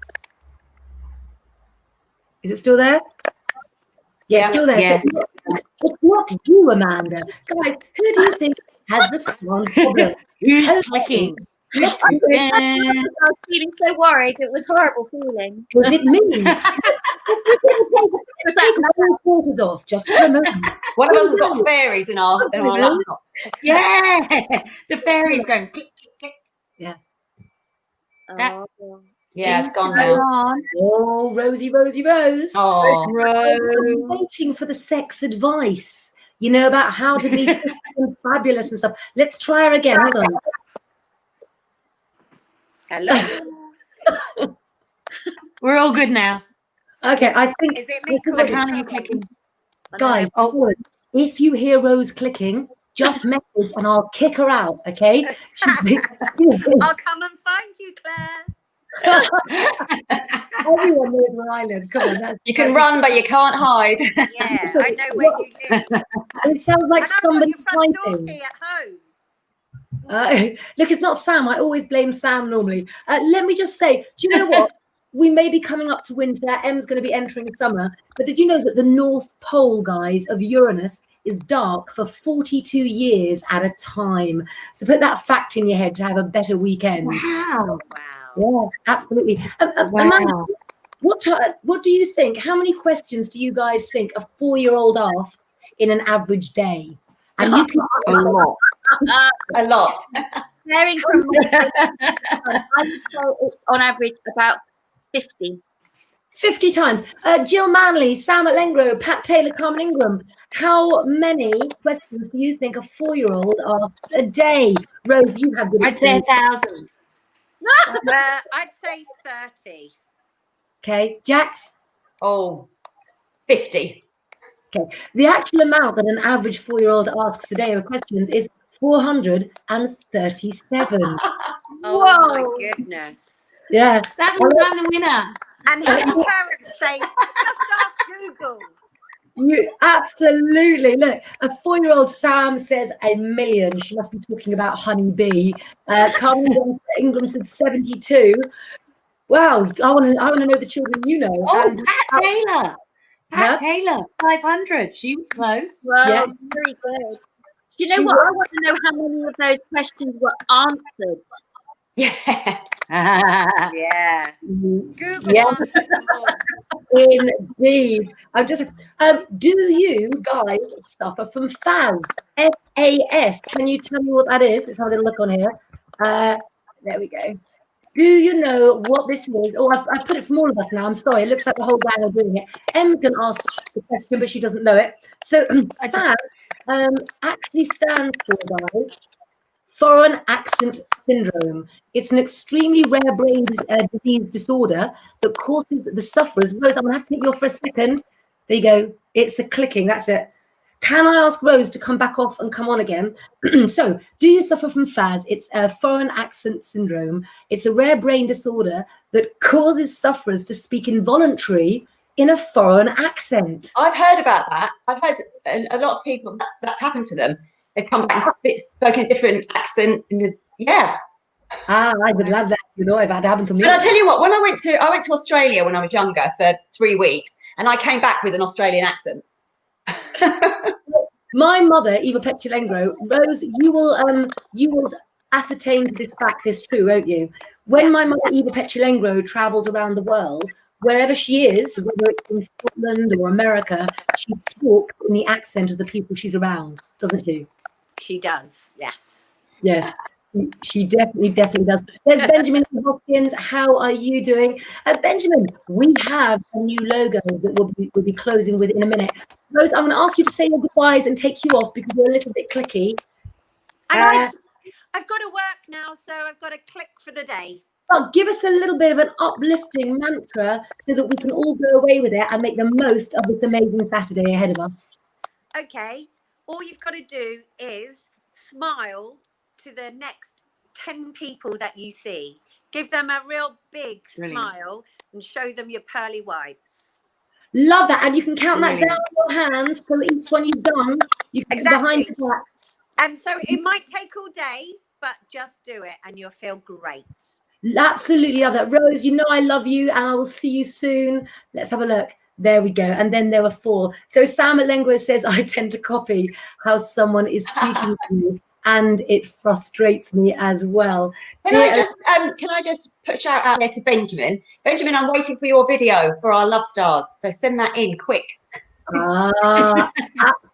Is it still there? Yeah, it's still there. Yes. So it's not you, Amanda. Guys, who do you think has the sound problem? Who's clicking? Let's I do it. was feeling so worried. It was a horrible feeling. Was it me? Take all quarters off just for a moment. One of us has got fairies in our laptops. Yeah, the fairy's going click, click, click. That- Oh. Yeah, it's gone Go now. on. Oh, Rosie, Rosie, Rose. Oh, I'm waiting for the sex advice, you know, about how to be fit and fabulous and stuff. Let's try her again. Hold on. Hello. We're all good now. Okay, I think, Is it me I calling? can't hear clicking. guys, if you hear Rose clicking, just message and I'll kick her out, okay? I'll come and find you, Claire. Everyone knows where I live. Come on, that's you can run, but you can't hide. Yeah, I know where you live. It sounds like And I've got somebody your front door typing. key at home. Look, it's not Sam. I always blame Sam normally. Let me just say, do you know what? We may be coming up to winter. Em's going to be entering summer. But did you know that the North Pole, guys, of Uranus is dark for 42 years at a time? So put that fact in your head to have a better weekend. Wow. Wow. Yeah, absolutely. Amanda, what do you think? How many questions do you guys think a 4-year-old asks in an average day? And you can A lot. A lot. Comparing from I would say it's on average about 50. 50 times. Jill Manley, Sam Alengro, Pat Taylor, Carmen Ingram. How many questions do you think a 4-year-old asks a day? Rose, you have good I'd say experience. 1,000. I'd say 30. Okay, Jax? Oh, 50. Okay, the actual amount that an average 4-year-old asks a day of questions is 437. Oh Whoa. my goodness. Yeah. That means I'm the winner. And hidden parents say, just ask Google. You absolutely look. A 4-year-old Sam says 1 million. She must be talking about Honey Bee. Carmen Ingram said 72. Wow, I want to know the children you know. Oh, And Pat Taylor. Yeah. Taylor, 500. She was close. Well, Yeah. very good. Do you know what? I want to know how many of those questions were answered. Yeah. Yeah. Google Yeah. answered them all. Indeed. I'm just. Do you guys suffer from FAS? FAS. Can you tell me what that is? Let's have a little look on here. There we go. Do you know what this is? Oh, I've put it from all of us now. I'm sorry. It looks like the whole gang are doing it. Em's going to ask the question, but she doesn't know it. So FAS actually stands for, guys, foreign accent syndrome. It's an extremely rare brain disease disorder that causes the sufferers. Rose, I'm going to have to take you off for a second. There you go. It's a clicking. That's it. Can I ask Rose to come back off and come on again? So, do you suffer from FAS? It's a foreign accent syndrome. It's a rare brain disorder that causes sufferers to speak involuntarily in a foreign accent. I've heard about that. I've heard a lot of people that's happened to them. They've come back and spoken a different accent. Yeah. I would love that. You know, if that happened to me. And I'll tell you what, when I went to Australia when I was younger for 3 weeks, and I came back with an Australian accent. My mother, Eva Petulengro, Rose, you will ascertain this fact is true, won't you? When my mother, Eva Petulengro, travels around the world, wherever she is, whether it's in Scotland or America, she talks in the accent of the people she's around, doesn't she? She does, yes. Yes. She definitely does. There's Benjamin Hoskins. How are you doing? Benjamin, we have a new logo that we'll be closing with in a minute. Rose, I'm going to ask you to say your goodbyes and take you off because you're a little bit clicky. I've got to work now, so I've got to click for the day. But give us a little bit of an uplifting mantra so that we can all go away with it and make the most of this amazing Saturday ahead of us. Okay, all you've got to do is smile to the next 10 people that you see. Give them a real big smile and show them your pearly whites. Love that. And you can count that down with your hands till each one you've done. You can behind the back. And so it might take all day, but just do it and you'll feel great. Absolutely love that. Rose, you know I love you and I will see you soon. Let's have a look. There we go. And then there were 4. So Sam Alengro says, I tend to copy how someone is speaking to you. And it frustrates me as well. Can I just put a shout out there to Benjamin? Benjamin, I'm waiting for your video for our Love Stars. So send that in quick.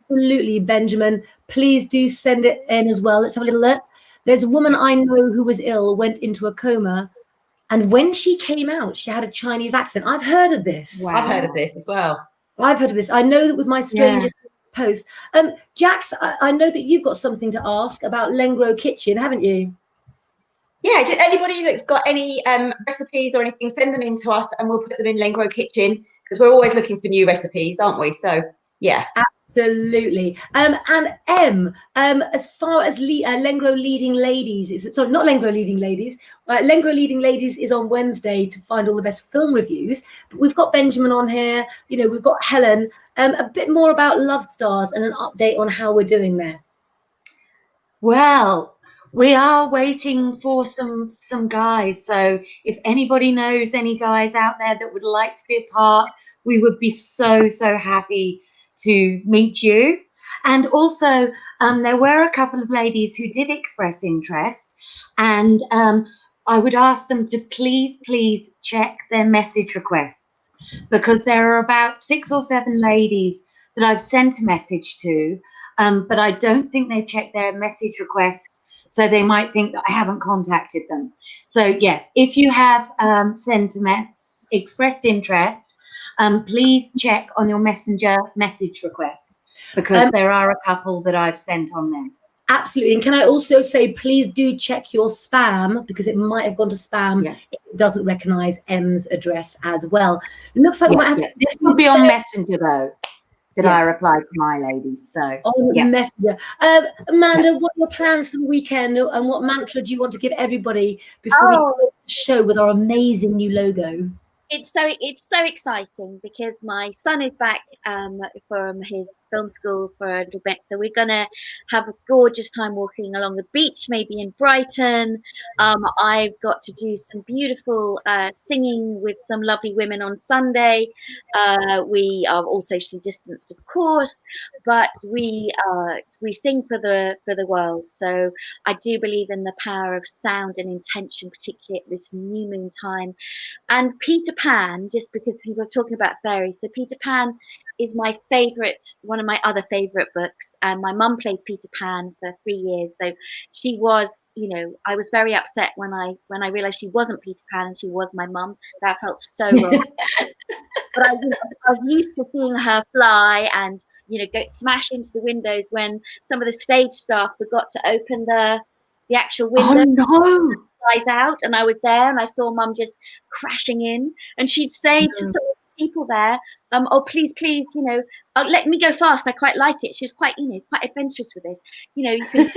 Absolutely, Benjamin. Please do send it in as well. Let's have a little look. There's a woman I know who was ill, went into a coma. And when she came out, she had a Chinese accent. I've heard of this. Wow. I've heard of this as well. I've heard of this. I know that with my stranger post. Jax, I know that you've got something to ask about Lengro Kitchen, haven't you? Yeah, just anybody that's got any recipes or anything, send them in to us and we'll put them in Lengro Kitchen because we're always looking for new recipes, aren't we? So, yeah. Absolutely. And as far as Lengro Leading Ladies, not Lengro Leading Ladies. Lengro Leading Ladies is on Wednesday to find all the best film reviews. But we've got Benjamin on here. You know, we've got Helen. A bit more about Love Stars and an update on how we're doing there. Well, we are waiting for some guys. So if anybody knows any guys out there that would like to be a part, we would be so happy to meet you. And also there were a couple of ladies who did express interest, and I would ask them to please check their message requests, because there are about 6 or 7 ladies that I've sent a message to, but I don't think they've checked their message requests So they might think that I haven't contacted them. So yes, if you have sentiments, expressed interest, please check on your messenger message requests, because there are a couple that I've sent on there. Absolutely. And can I also say, please do check your spam, because it might have gone to spam. Yes. It doesn't recognize M's address as well. It looks like we might have to. This will be on Messenger though, that I replied to my ladies. So on Messenger. Amanda, what are your plans for the weekend, and what mantra do you want to give everybody before we close the show with our amazing new logo? It's so exciting because my son is back from his film school for a little bit, so we're gonna have a gorgeous time walking along the beach, maybe in Brighton. I've got to do some beautiful singing with some lovely women on Sunday. We are all socially distanced, of course, but we sing for the world. So I do believe in the power of sound and intention, particularly at this new moon time. And Peter Pan, just because people are talking about fairies, so Peter Pan is my favorite, one of my other favorite books. And my mum played Peter Pan for 3 years, so she was, I was very upset when I realized she wasn't Peter Pan and she was my mum. That felt so wrong. But I was used to seeing her fly and go smash into the windows when some of the stage staff forgot to open the actual window. Oh no! Flies out, and I was there and I saw Mum just crashing in, and she'd say to some people there, oh please, let me go fast, I quite like it. She was quite quite adventurous with this, you can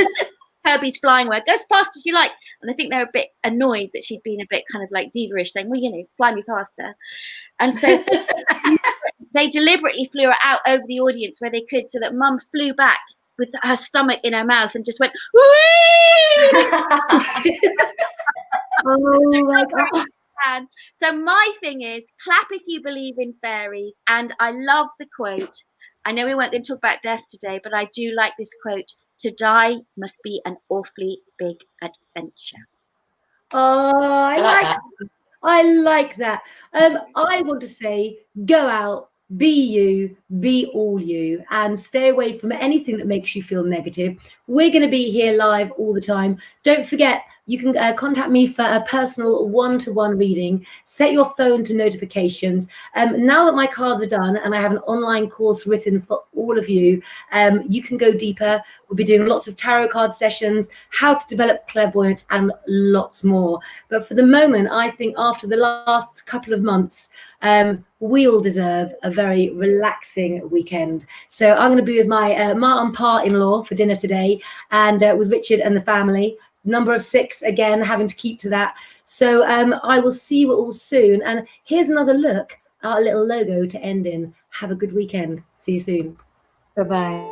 Herbie's flying where, go as fast as you like. And I think they're a bit annoyed that she'd been a bit kind of like diva-ish, saying, well, fly me faster. And so they deliberately flew her out over the audience where they could, so that Mum flew back with her stomach in her mouth and just went, whee! Oh my God. So my thing is, clap if you believe in fairies. And I love the quote. I know we weren't going to talk about death today, but I do like this quote: to die must be an awfully big adventure. Oh, I like that. I like that. I want to say, go out, be you, be all you, and stay away from anything that makes you feel negative. We're going to be here live all the time. Don't forget, you can contact me for a personal one-to-one reading. Set your phone to notifications. Now that my cards are done and I have an online course written for all of you, you can go deeper. We'll be doing lots of tarot card sessions, how to develop clairvoyance, and lots more. But for the moment, I think after the last couple of months, we all deserve a very relaxing weekend. So I'm going to be with my ma and pa-in-law for dinner today, and with Richard and the family. Number of 6 again, having to keep to that. So I will see you all soon. And here's another look at our little logo to end in. Have a good weekend. See you soon. Bye-bye.